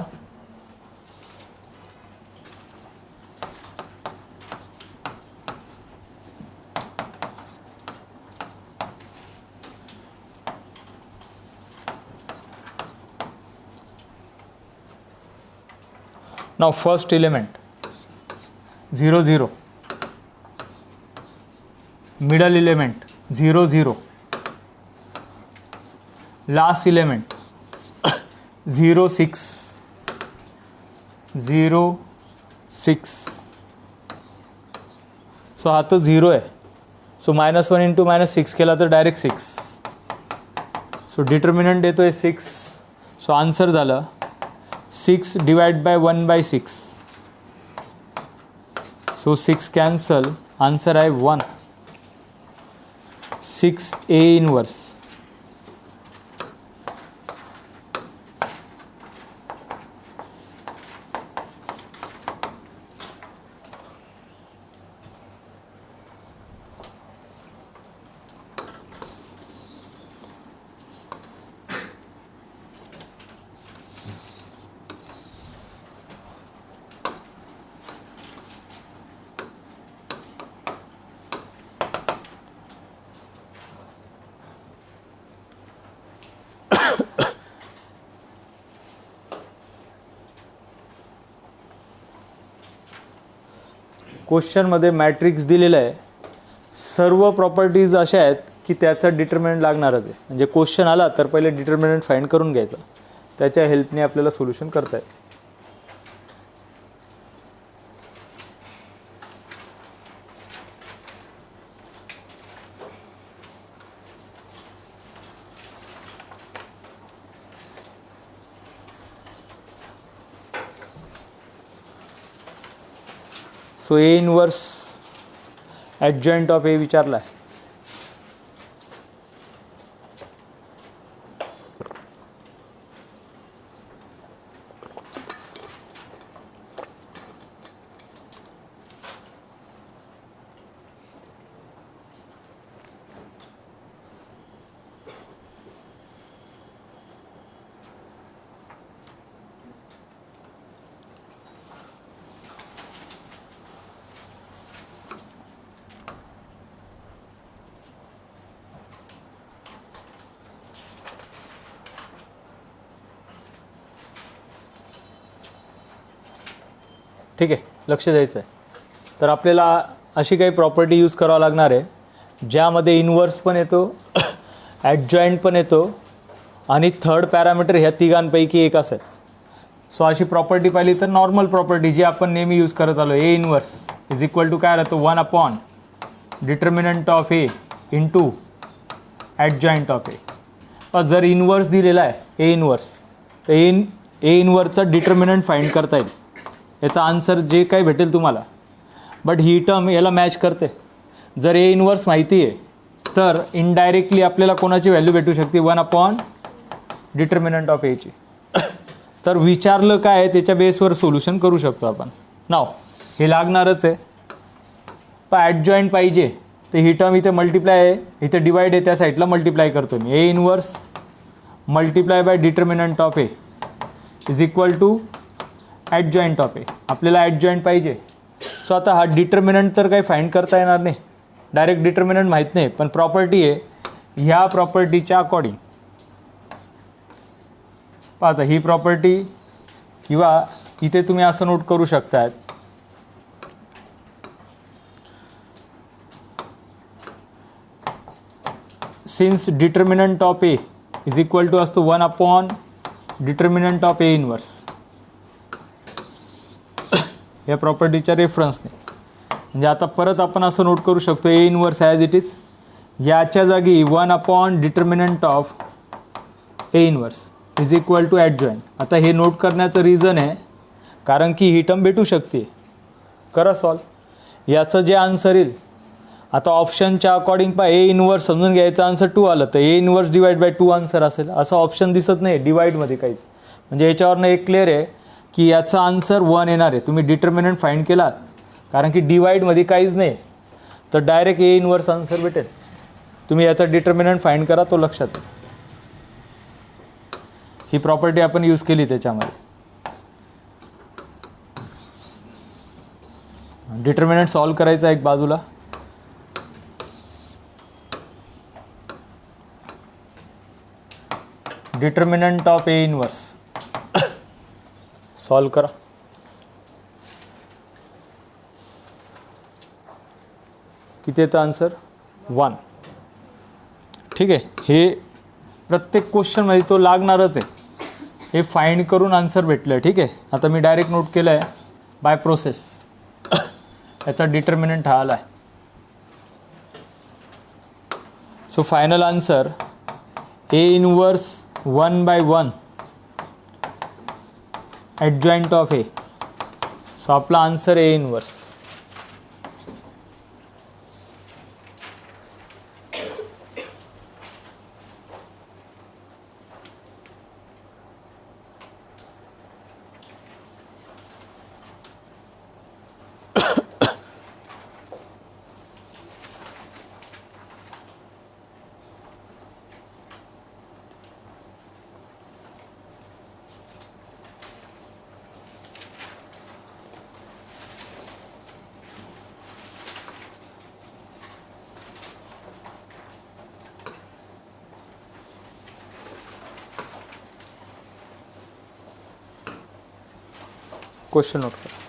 Now first element 0 0, middle element 0 0, last element 0 6 0 6. So हा तो 0 आहे. सो -1 इंटू -6 केला तर डायरेक्ट 6. सो डिटर्मिनंट येतो आहे 6. सो आन्सर झालं 6 divide by 1/6. So 6 cancel. Answer आहे 1. 6 ए इनवर्स. क्वेश्चनमध्ये मॅट्रिक्स दिलेला आहे. सर्व प्रॉपर्टीज अशा आहेत की त्याचा डिटर्मिनंट लागणारच आहे. म्हणजे क्वेश्चन आला तर पहिले डिटर्मिनंट फाइंड करून घ्यायचा. त्याच्या हेल्पने आपल्याला सोल्युशन करता येईल. सो ए इनवर्स ॲडजॉइंट ऑफ ए विचारला आहे. ठीक आहे. लक्ष द्यायचं आहे. तर आपल्याला अशी काही प्रॉपर्टी यूज करावं लागणार आहे ज्यामध्ये इनवर्स पण येतो, ॲडजॉइंट पण येतो आणि थर्ड पॅरामीटर ह्या तिघांपैकी एक असेल. सो अशी प्रॉपर्टी पाहिली तर नॉर्मल प्रॉपर्टी जी आपण नेहमी यूज करत आलो, ए इनवर्स इज इक्वल टू काय राहतो 1 determinant of A into ॲडजॉइंट of ए. जर इनवर्स दिलेला आहे ए इनवर्स, तर ए इनवर्सचा डिटर्मिनंट फाइंड करता येईल. याचा आन्सर जे काही भेटेल तुम्हाला. बट ही टर्म याला मॅच करते. जर ए इनवर्स माहिती आहे तर इनडायरेक्टली आपल्याला कोणाची व्हॅल्यू भेटू शकते 1 डिटर्मिनंट ऑफ एची. तर विचारलं काय आहे त्याच्या बेसवर सोल्युशन करू शकतो आपण. नाव हे लागणारच आहे. पण ॲडजॉइंट पाहिजे तर ही टर्म इथे मल्टिप्लाय आहे, इथे डिवाइड आहे, त्या साईडला मल्टिप्लाय करतो मी. A inverse multiply by determinant of A is equal to ॲडजॉइंट of ए. आपल्याला ॲडजॉइंट पाहिजे. सो आता हा डिटर्मिनंट तर काही फाइंड करता येणार नाही, डायरेक्ट डिटर्मिनंट माहीत नाही, पण प्रॉपर्टी आहे. ह्या प्रॉपर्टीच्या अकॉर्डिंग पाहता ही प्रॉपर्टी, किंवा इथे तुम्ही असं नोट करू शकता since determinant of A is equal to असतो 1 upon determinant of A inverse, या प्रॉपर्टीच्या रेफरन्सने. म्हणजे आता परत आपण असं नोट करू शकतो A inverse as it is, याच्या जागी 1 upon determinant of A inverse is equal to adjoint. आता हे नोट करण्याचं रिझन आहे कारण की ही टर्म भेटू शकते. करा सॉल्व. याचं जे आन्सर येईल, आता ऑप्शनच्या अकॉर्डिंग पहा, ए इनवर्स समजून घ्यायचं आन्सर 2 आलं तर A inverse divide by 2 answer असेल. असं ऑप्शन दिसत नाही डिवाइडमध्ये काहीच. म्हणजे याच्यावरनं एक क्लिअर आहे की याचा आन्सर 1 येणार आहे. तुम्ही डिटर्मिनंट फाइंड केलात कारण की डिवाइडमध्ये काहीच नाही, तर डायरेक्ट ए इनवर्स आन्सर भेटेल. तुम्ही याचा डिटर्मिनंट फाइंड करा, तो लक्षात आहे. ही प्रॉपर्टी आपण यूज केली त्याच्यामध्ये. डिटर्मिनंट सॉल्व करायचा एक बाजूला. Determinant of A inverse solve करा. किती येतं आन्सर? 1. ठीक आहे. हे प्रत्येक क्वेश्चनमध्ये तो लागणारच आहे. हे फाइंड करून आन्सर भेटलं आहे. ठीक आहे. आता मी डायरेक्ट नोट केलं आहे बाय प्रोसेस. याचा डिटर्मिनंट हा आला आहे. So final answer A inverse 1/1 adjoint of A. So आपला answer A inverse. Question note करा.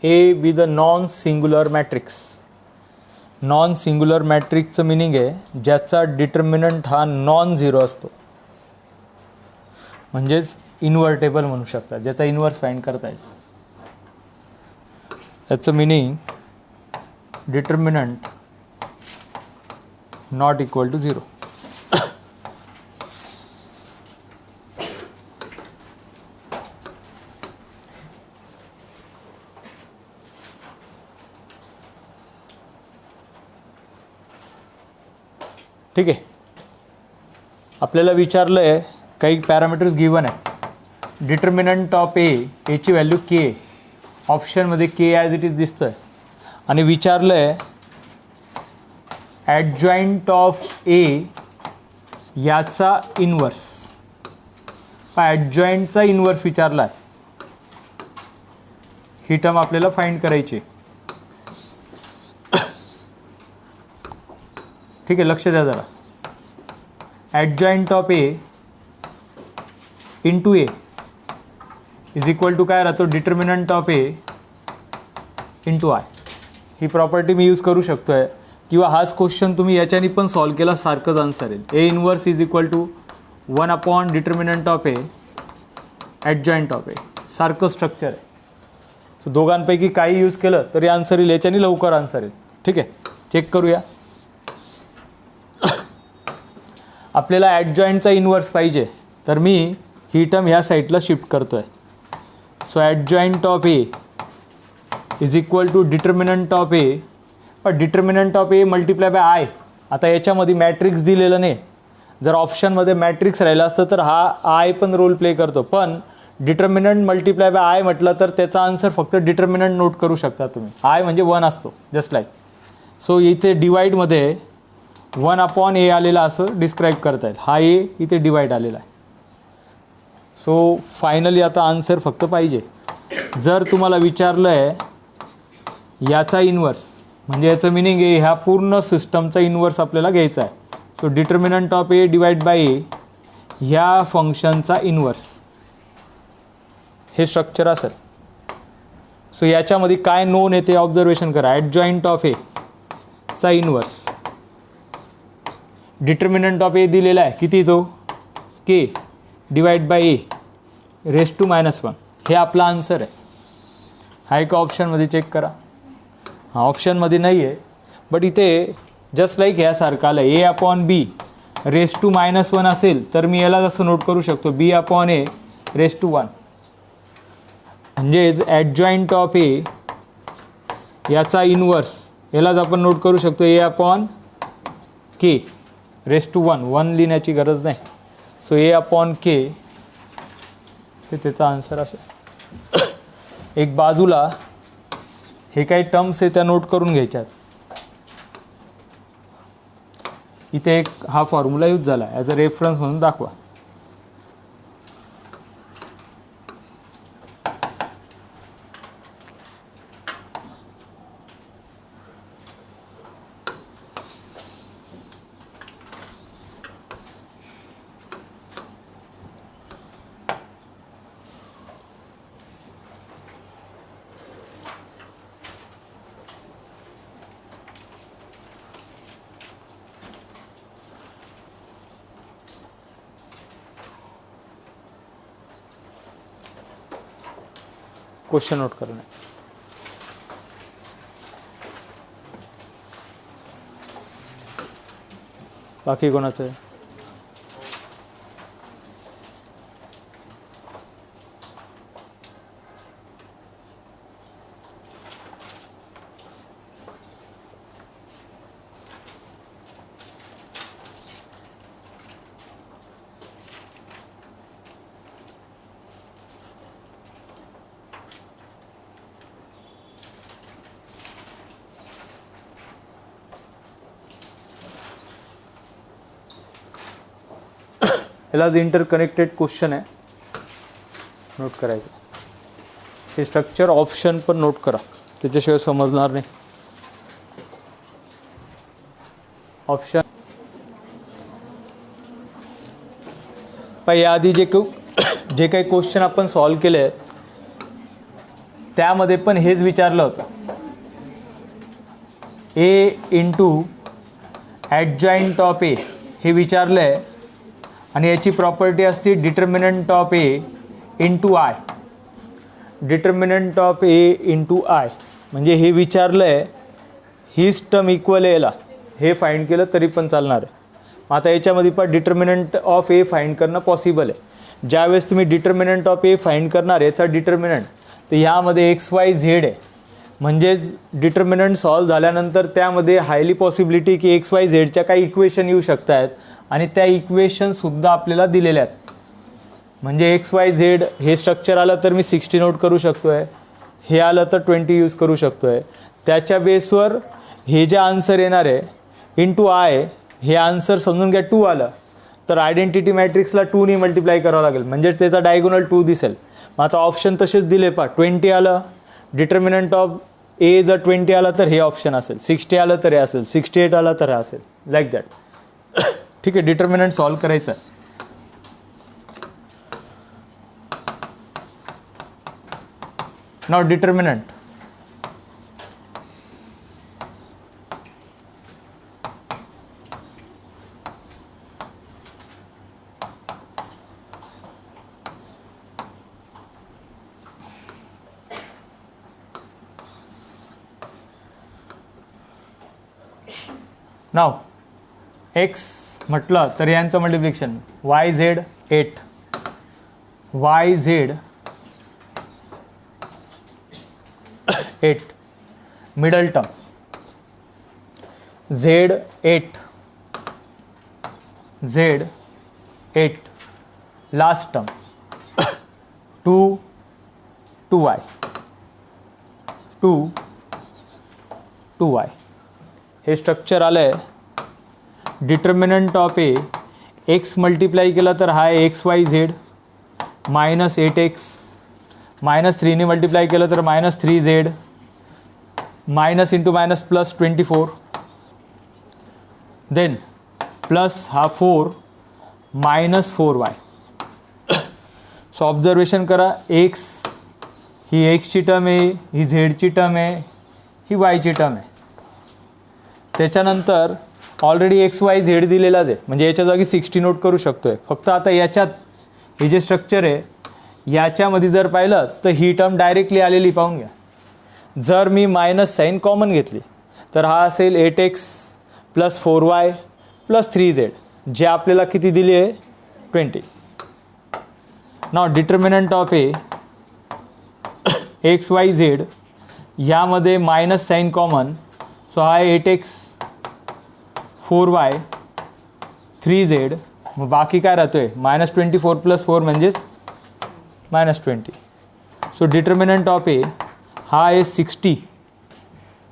A be the non singular matrix. Non singular मॅट्रिक्सचं meaning आहे ज्याचा डिटर्मिनंट हा नॉन झिरो असतो, म्हणजेच इन्व्हर्टेबल म्हणू शकता, ज्याचा इन्व्हर्स फाइंड करता येईल. याचं meaning determinant not equal to 0. ठीक आहे. आपल्याला विचारलं आहे काही पॅरामीटर्स गिवन आहे. डिटर्मिनंट ऑफ एची व्हॅल्यू के, ऑप्शनमध्ये के ॲज इट इज दिसतं आहे, आणि विचारलं आहे ॲडजॉईंट ऑफ ए याचा इन्व्हर्स. ॲडजॉईंटचा इन्व्हर्स विचारला आहे. ही टर्म आपल्याला फाइंड करायची. ठीक आहे. लक्ष द्या जरा. Adjoint of A into A is equal to काय राहतो? Determinant of A into I. ही प्रॉपर्टी मी यूज करू शकतो आहे, किंवा हाच क्वेश्चन तुम्ही याच्याने पण सॉल्व केला सारखंच आन्सर येईल. ए inverse is equal to 1 upon determinant of A adjoint of ए. सारखं स्ट्रक्चर आहे. सो दोघांपैकी काही यूज केलं तरी आन्सर येईल, याच्याने लवकर आन्सर येईल. ठीक आहे. चेक करूया. आपल्याला ॲडजॉईंटचा इन्व्हर्स पाहिजे, तर मी ही टर्म ह्या साईडला शिफ्ट करतो आहे. So adjoint of A is equal to determinant of ए, पण determinant of A multiply by I. आता याच्यामध्ये मॅट्रिक्स दिलेलं नाही. जर ऑप्शनमध्ये मॅट्रिक्स राहिलं असतं तर हा आय पण रोल प्ले करतो, पण डिटर्मिनंट मल्टिप्लाय बाय आय म्हटलं तर त्याचा आन्सर फक्त डिटर्मिनंट नोट करू शकता तुम्ही. आय म्हणजे 1 असतो, जस्ट लाईक. सो इथे डिवाईडमध्ये 1 अपॉन ए आलेला असं डिस्क्राईब करता येईल. हा ए इथे डिवाईड आलेला आहे. सो फायनली आता आन्सर फक्त पाहिजे. जर तुम्हाला विचारलं आहे याचा इन्व्हर्स, म्हणजे याचं मिनिंग आहे ह्या पूर्ण सिस्टमचा इन्व्हर्स आपल्याला घ्यायचा आहे. So determinant of A divide by ए ह्या फंक्शनचा इन्व्हर्स हे स्ट्रक्चर असेल. सो याच्यामध्ये काय नोन आहे ते ऑब्झर्वेशन करा. ॲडजॉईंट ऑफ ए चा इन्व्हर्स, डिटर्मिनंट ऑफ ए दिलेला आहे किती तो के divide by A raise to -1 हे आपला आन्सर आहे. हा एका ऑप्शनमध्ये चेक करा. हा ऑप्शनमध्ये नाही आहे, बट इथे जस्ट लाईक ह्यासारखं आलं ए अपॉन बी रेस टू -1 असेल तर मी याला जसं नोट करू शकतो बी अपॉन ए रेस टू 1. म्हणजेच ॲडजॉईंट ऑफ ए याचा इन्व्हर्स यालाच आपण नोट करू शकतो ए अपॉन के रेस टू 1 लिहिण्याची गरज नाही. सो ए अपॉन के हे त्याचा आन्सर असेल. एक बाजूला हे काही टर्म्स आहे त्या नोट करून घ्यायच्यात. इथे एक हा फॉर्म्युला यूज झाला ॲज अ रेफरन्स म्हणून दाखवा. क्वेश्चन नोट करना है. बाकी कोणाचं आहे? यालाच इंटरकनेक्टेड क्वेश्चन आहे, नोट करायचं. हे स्ट्रक्चर ऑप्शन पण नोट करा, त्याच्याशिवाय समजणार नाही. ऑप्शन पण याआधी जे काही क्वेश्चन आपण सॉल्व केले आहेत त्यामध्ये पण हेच विचारलं होतं. ए इंटू ॲडजॉईंट ऑफ ए हे विचारलं आहे आणि याची प्रॉपर्टी असते determinant of A into I. Determinant of A into I म्हणजे हे विचारलं आहे हीच टर्म इक्वल आहे याला, हे फाइंड केलं तरी पण चालणार आहे. आता याच्यामध्ये पण डिटर्मिनंट ऑफ ए फाइंड करणं पॉसिबल आहे. ज्यावेळेस तुम्ही डिटर्मिनंट ऑफ ए फाइंड करणार याचा डिटर्मिनंट तर ह्यामध्ये XY Z आहे. म्हणजेच डिटर्मिनंट सॉल्व झाल्यानंतर त्यामध्ये हायली पॉसिबिलिटी की XY Zच्या काही इक्वेशन येऊ शकत आहेत आणि त्या इक्वेशनसुद्धा आपल्याला दिलेल्या आहेत. म्हणजे XY Z हे स्ट्रक्चर आलं तर मी 60 नोट करू शकतो आहे, हे आलं तर 20 यूज करू शकतो आहे. त्याच्या बेसवर हे जे आन्सर येणार आहे इंटू आय, हे आन्सर समजून घ्या 2 आलं तर आयडेंटिटी मॅट्रिक्सला 2ने मल्टिप्लाय करावं लागेल, म्हणजे त्याचा डायगोनल 2 दिसेल. मग आता ऑप्शन तसेच दिले पहा. 20 आलं, डिटर्मिनंट ऑफ ए जर 20 आलं तर हे ऑप्शन असेल, 60 आलं तर हे असेल, 68 आलं तर हे असेल, लाईक दॅट. ठीक आहे, डिटर्मिनंट सॉल्व करायचं आहे. नाउ डिटर्मिनंट नाव एक्स म्हटलं तर यांचं multiplication YZ 8 YZ 8 middle term Z8 Z8 last term 2Y 2Y हे स्ट्रक्चर आलं आहे. Determinant of A x multiply केला तर हा XY Z minus 8x minus 3ने multiply केलं तर minus 3z minus into minus plus 24 then plus हा 4 minus 4y. So observation करा, x ही एक्सची टर्म आहे, ही झेडची टर्म आहे, ही वायची टर्म आहे. त्याच्यानंतर ऑलरेडी एक्स वाय झेड दिलेलाच आहे, म्हणजे याच्या जागी 60 नोट करू शकतो आहे. फक्त आता याच्यात हे जे स्ट्रक्चर आहे याच्यामध्ये जर पाहिलं तर ही टर्म डायरेक्टली आलेली पाहून घ्या. जर मी मायनस साईन कॉमन घेतली तर हा असेल 8x plus 4y plus 3z, जे आपल्याला किती दिली आहे 20. नाव determinant of A x Y Z, यामध्ये मायनस साईन कॉमन, सो हा 8x 4y 3z, मग बाकी काय राहतो आहे मायनस 24 प्लस 4 म्हणजेच मायनस 20. सो डिटर्मिनंट ऑफ ए हा आहे 60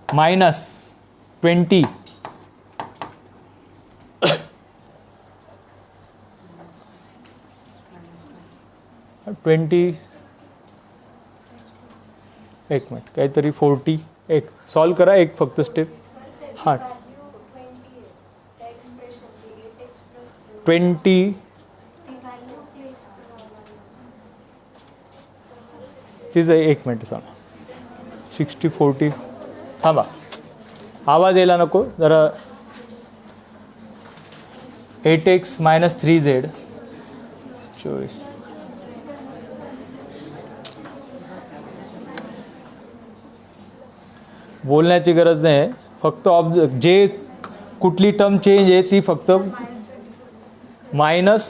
मायनस 20 20 एक मिनिट काहीतरी 40 एक सॉल्व करा, एक फक्त स्टेप. हां 20 तिचं एक मिनिट सांगा 60 40 थांबा, आवाज यायला नको जरा. 8x minus 3z 24. बोलण्याची गरज नाही आहे, फक्त जे कुठली टर्म चेंज आहे ती फक्त मायनस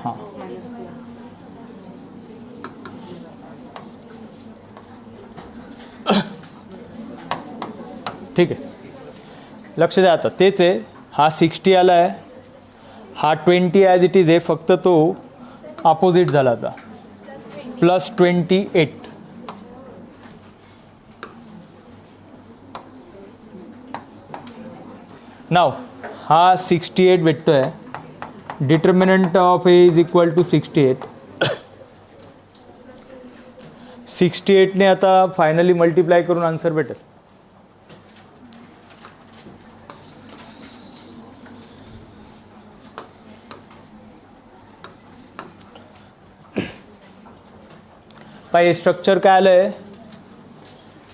हां ठीक आहे, लक्ष द्या. आता तेच आहे, हा 60 आला आहे, हा 20 ॲज इट इज आहे, फक्त तो अपोजिट झाला आता प्लस 28. नाव हा 68 भेटतो आहे. Determinant of A is equal to 68. 68ने आता फायनली मल्टिप्लाय करून आन्सर भेटेल. पाय स्ट्रक्चर काय आलं आहे,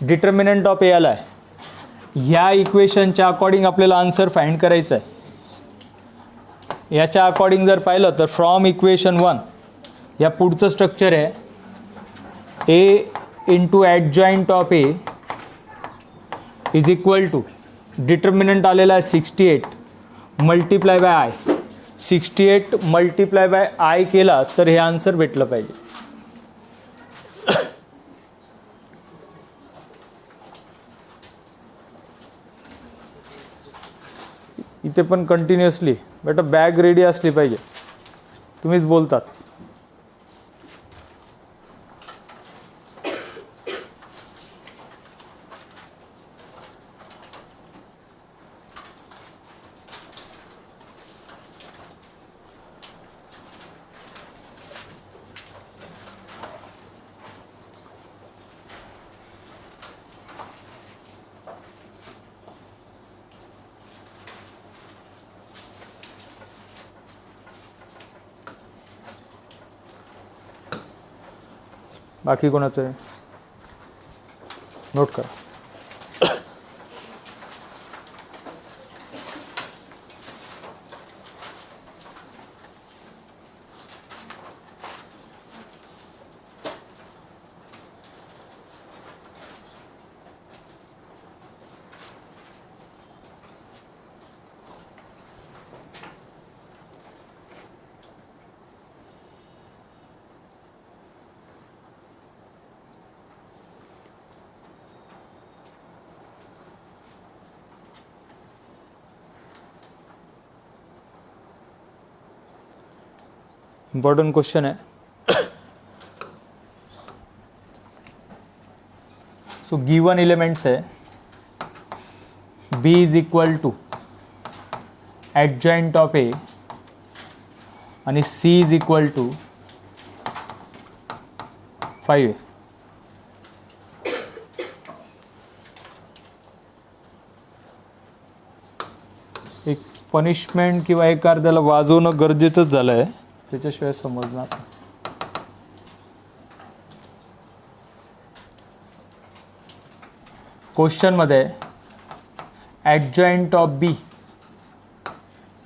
डिटर्मिनंट ऑफ ए आला आहे. ह्या इक्वेशनच्या अकॉर्डिंग आपल्याला आन्सर फाइंड करायचं आहे. याच्या अकॉर्डिंग जर पाहिलं तर फ्रॉम इक्वेशन 1 या पुढचं स्ट्रक्चर आहे ए into ॲडजॉइंट of A is equal to determinant आलेला आहे 68 multiply by I. 68 multiply by I केला तर हे आन्सर भेटलं पाहिजे. इथे पण कंटिन्युअसली बेटा बॅग रेडी असली पाहिजे, तुम्हीच बोलतात. बाकी कोणाचं आहे नोट करा. इम्पॉर्टंट क्वेश्चन है. सो गिवन एलिमेंट्स है b is equal to adjoint of ए आणि सी इज इक्वल टू 5 एक पनिशमेंट किंवा एक अर्ध्याला वाजवणं गरजेचंच झालं आहे, त्याच्याशिवाय समजणार. क्वेश्चनमध्ये adjoint of B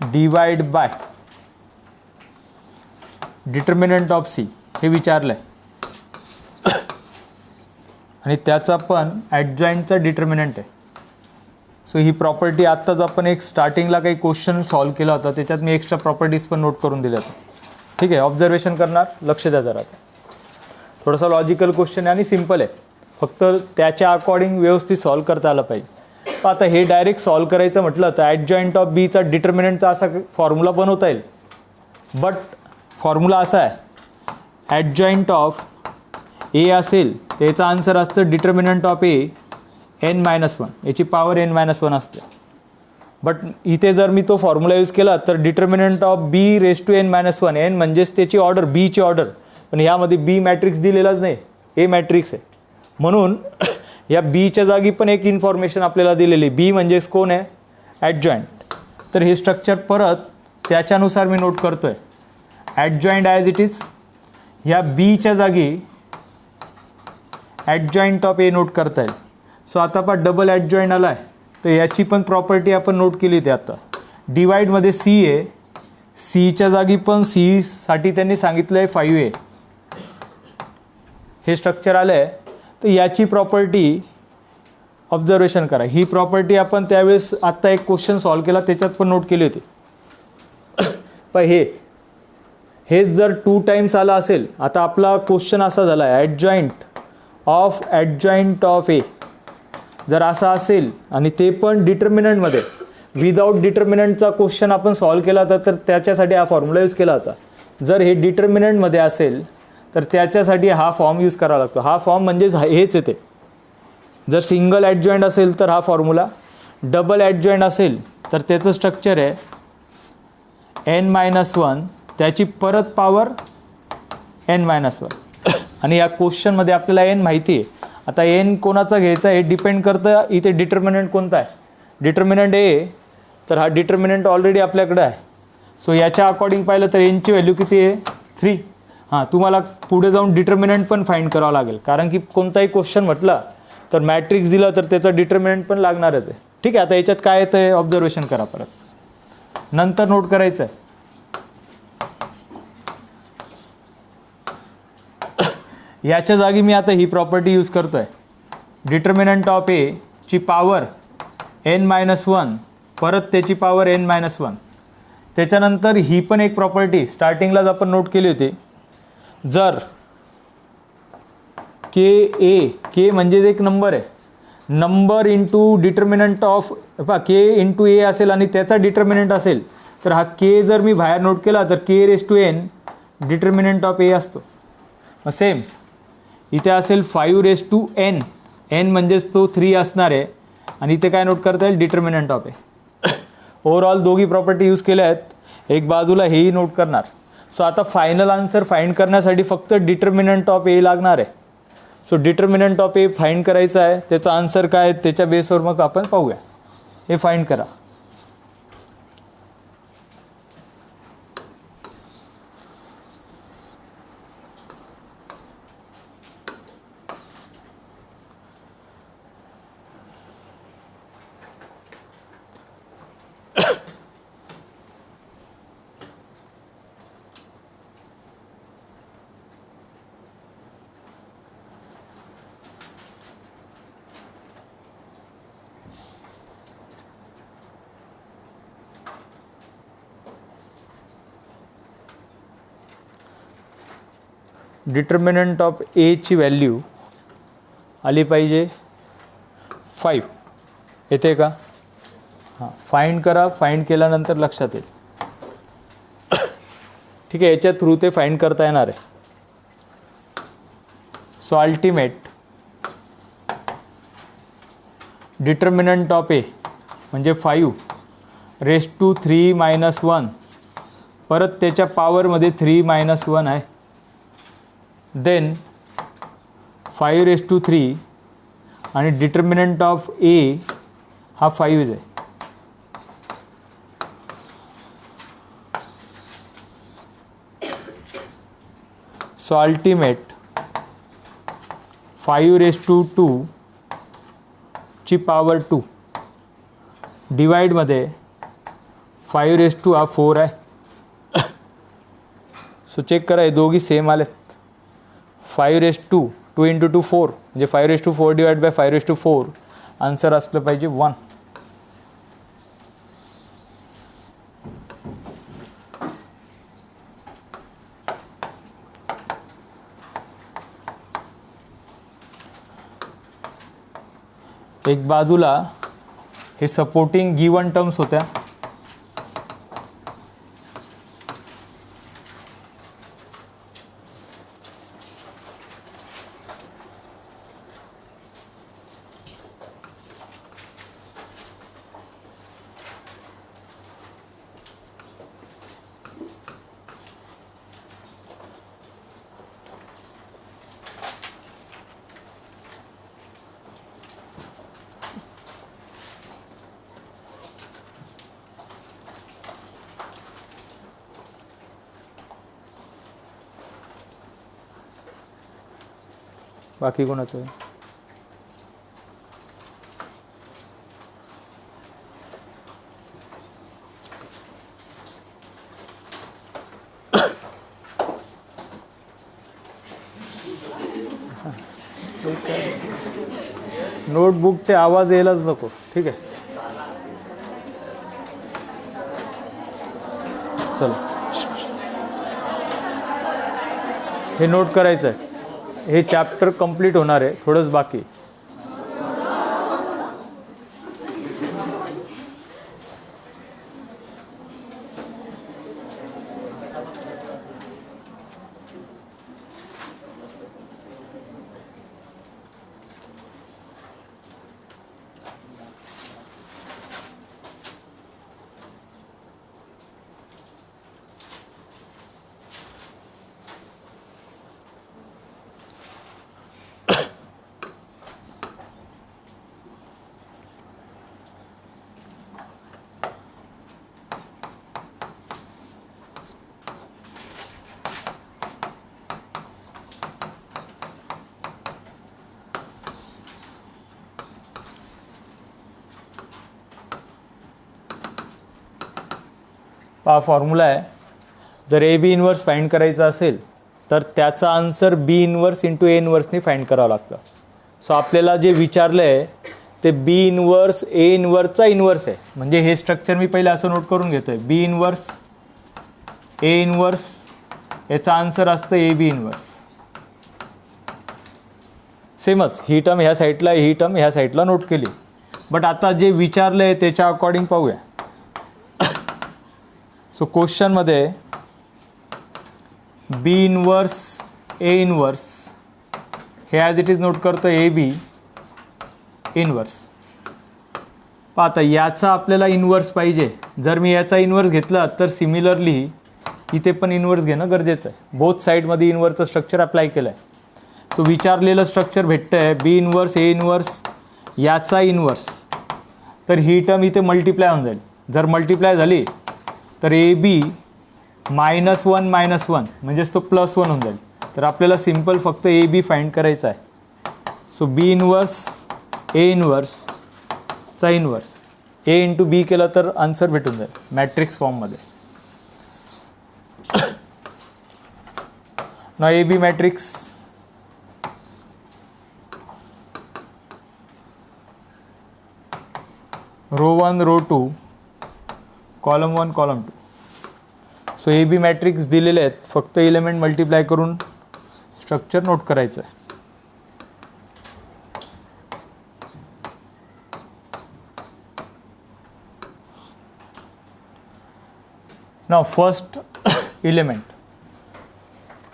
divide by determinant of C हे विचारलं आहे आणि त्याचा पण ॲडजॉईंटचा डिटर्मिनंट आहे. सो ही प्रॉपर्टी आत्ताच आपण एक स्टार्टिंगला काही क्वेश्चन सॉल्व केला होता, त्याच्यात मी एक्स्ट्रा प्रॉपर्टीज पण नोट करून दिल्या होत्या. ठीक आहे, ऑब्झर्वेशन करणार, लक्ष द्या जरा. थोडासा लॉजिकल क्वेश्चन आहे आणि सिम्पल आहे, फक्त त्याच्या अकॉर्डिंग व्यवस्थित सॉल्व करता आलं पाहिजे. पण आता हे डायरेक्ट सॉल्व करायचं म्हटलं तर ॲडजॉईंट ऑफ बीचा डिटर्मिनंटचा असा फॉर्म्युला बनवता येईल. बट फॉर्म्युला असा आहे, ॲडजॉईंट ऑफ ए असेल त्याचा आन्सर असतं डिटर्मिनंट ऑफ ए n-1, याची पॉवर n-1 असते. बट इथे जर मी तो फॉर्म्युला यूज केला तर determinant of B raise to n-1, n म्हणजेच त्याची ऑर्डर, बीची ऑर्डर, पण ह्यामध्ये बी मॅट्रिक्स दिलेलाच नाही, ए मॅट्रिक्स आहे. म्हणून या बीच्या जागी पण एक इन्फॉर्मेशन आपल्याला दिलेली, बी म्हणजेच कोण आहे, ॲडजॉईंट. तर हे स्ट्रक्चर परत त्याच्यानुसार मी नोट करतो आहे. ॲडजॉईंट ॲज इट इज, ह्या बीच्या जागी ॲडजॉईंट ऑफ ए नोट करता येईल. सो आता पण डबल ॲडजॉईंट आला आहे, तर याची पण प्रॉपर्टी आपण नोट केली होती आता. डिवाइडमध्ये सी आहे, सीच्या जागी पण सीसाठी त्यांनी सांगितलं आहे 5a. हे स्ट्रक्चर आलं आहे, तर याची प्रॉपर्टी ऑब्झर्वेशन करा. ही प्रॉपर्टी आपण त्यावेळेस आत्ता एक क्वेश्चन सॉल्व केला त्याच्यात पण नोट केली होती. पण हेच जर 2 टाइम्स आला असेल, आता आपला क्वेश्चन असा झाला आहे ॲडजॉईंट ऑफ ए जर असा असेल आणि ते पण डिटर्मिनंटमध्ये, विदाऊट डिटर्मिनंटचा क्वेश्चन आपण सॉल्व केला होता तर त्याच्यासाठी हा फॉर्म्युला यूज केला होता. जर हे डिटर्मिनंटमध्ये असेल तर त्याच्यासाठी हा फॉर्म यूज करावा लागतो. हा फॉर्म म्हणजेच हेच येते. जर सिंगल ॲडजॉईंट असेल तर हा फॉर्म्युला, डबल ॲडजॉईंट असेल तर त्याचं स्ट्रक्चर आहे n-1, त्याची परत पॉवर n-1. आणि या क्वेश्चनमध्ये आपल्याला n माहिती आहे. आता n कोणाचा घ्यायचा हे डिपेंड करतं इथे डिटर्मिनंट कोणता आहे. डिटर्मिनंट ए, तर हा डिटर्मिनंट ऑलरेडी आपल्याकडे आहे. सो याच्या अकॉर्डिंग पाहिलं तर nची व्हॅल्यू किती आहे, 3. हां, तुम्हाला पुढे जाऊन डिटर्मिनंट पण फाईंड करावं लागेल, कारण की कोणताही क्वेश्चन म्हटला तर मॅट्रिक्स दिला तर त्याचा डिटर्मिनंट पण लागणारच आहे. ठीक आहे, आता याच्यात काय येतं आहे ऑब्झर्वेशन करा, परत नंतर नोट करायचं आहे. याच्या जागी मी आता ही प्रॉपर्टी यूज करतो आहे, डिटर्मिनंट ऑफ ए ची पॉवर n-1, परत त्याची पॉवर n-1. त्याच्यानंतर ही पण एक प्रॉपर्टी स्टार्टिंगलाच आपण नोट केली होती. जर के म्हणजे एक नंबर आहे, number into determinant of K into ए असेल आणि त्याचा डिटर्मिनंट असेल तर हा के जर मी बाहेर नोट केला तर के raise to n determinant of ए असतो. सेम इथे असेल 5 रेस टू n, n म्हणजेच तो 3 असणार आहे आणि इथे काय नोट करता येईल, डिटर्मिनंट ऑफ ए. ओव्हरऑल दोघी प्रॉपर्टी यूज केल्या आहेत, एक बाजूला हेही नोट करणार. सो आता फायनल आन्सर फाइंड करण्यासाठी फक्त डिटर्मिनंट ऑफ ए लागणार आहे. So determinant of A find करायचं आहे, त्याचा आन्सर काय आहे त्याच्या बेसवर मग आपण पाहूया. हे फाइंड करा. डिटर्मिनंट ऑफ ए ची व्हॅल्यू आली पाहिजे 5. येते का? हां, फाइंड करा. फाइंड केल्यानंतर लक्षात येईल. ठीक आहे, याच्या थ्रू ते फाइंड करता येणार आहे. सो अल्टिमेट डिटर्मिनंट ऑफ ए म्हणजे 5 रेस टू 3-1, परत त्याच्या पॉवरमध्ये 3-1 आहे. देन 5^3 आणि डिटर्मिनंट ऑफ ए हा 5 आहे. सो अल्टिमेट 5^2 ची पॉवर 2 डिवाइडमध्ये 5^2 हा 4 आहे. सो चेक करा, हे दोघी सेम आलेत. 5^2 2 × 2 4 म्हणजे 5^4 डिवाइड बाय 5^4 आन्सर असलं पाहिजे 1. एक बाजूला हे सपोर्टिंग गिवन टर्म्स होत्या. बाकी कोणाचं आहे? नोटबुकचे आवाज यायलाच नको. ठीक आहे, चलो हे नोट करायचं आहे. हे चॅप्टर कंप्लीट होणार आहे, थोडंच बाकी. हा फॉर्म्युला आहे. जर ए बी इन्व्हर्स फाइंड करायचं असेल तर त्याचा आन्सर बी इन्व्हर्स इंटू ए इन्व्हर्सनी फाइंड करावं लागतं. सो आपल्याला जे विचारलं आहे ते बी इन्व्हर्स ए इन्व्हर्सचा इन्व्हर्स आहे. म्हणजे हे स्ट्रक्चर मी पहिले असं नोट करून घेतो आहे, बी इन्व्हर्स ए इन्व्हर्स, याचा आन्सर असतं ए बी इन्व्हर्स. सेमच ही टर्म ह्या साईडला, ही टर्म ह्या साईडला नोट केली. बट आता जे विचारलं आहे त्याच्या अकॉर्डिंग पाहूया. सो क्वेश्चनमध्ये बी इन्व्हर्स ए इन्व्हर्स हे ॲज इट इज नोट करतो ए बी इन्व्हर्स. आता याचा आपल्याला इन्व्हर्स पाहिजे. जर मी याचा इन्व्हर्स घेतला तर सिमिलरली इथे पण इन्व्हर्स घेणं गरजेचं आहे. बोथ साईडमध्ये इन्व्हर्सचं स्ट्रक्चर अप्लाय केलं आहे. सो विचारलेलं स्ट्रक्चर भेटतं आहे बी इन्व्हर्स ए इन्व्हर्स याचा इन्व्हर्स. तर ही टर्म इथे मल्टिप्लाय होऊन जाईल. जर मल्टिप्लाय झाली तर ए बी -1 -1 म्हणजेच तो +1 होऊन जाईल. तर आपल्याला सिम्पल फक्त ए बी फाइंड करायचा आहे. सो बी इन्व्हर्स ए इन्व्हर्सचा इन्व्हर्स ए इंटू बी केलं तर आन्सर भेटून जाईल मॅट्रिक्स फॉर्ममध्ये. ना A B matrix row 1 row 2 column 1 column 2. So A B matrix दिलेले आहेत, फक्त एलिमेंट मल्टिप्लाय करून स्ट्रक्चर नोट करायचं आहे. नाव फर्स्ट एलिमेंट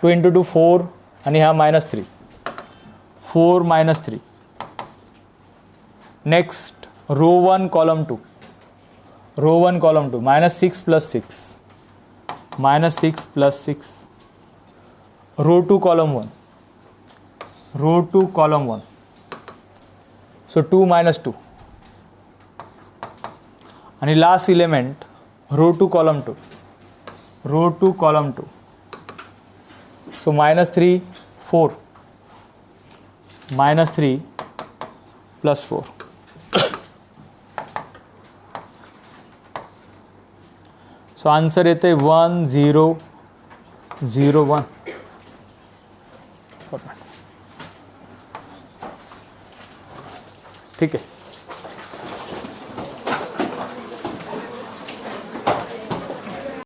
2 × 2 4 आणि हा -3 4 -3. Next row 1 column 2 row 1 column 2 -6 + 6 -6 + 6 row 2 column 1 row 2 column 1 so 2 - 2 आणि last element row 2 column 2 row 2 column 2 so -3 4 -3 + 4 so answer येते 1 0 0 1 ठीक आहे.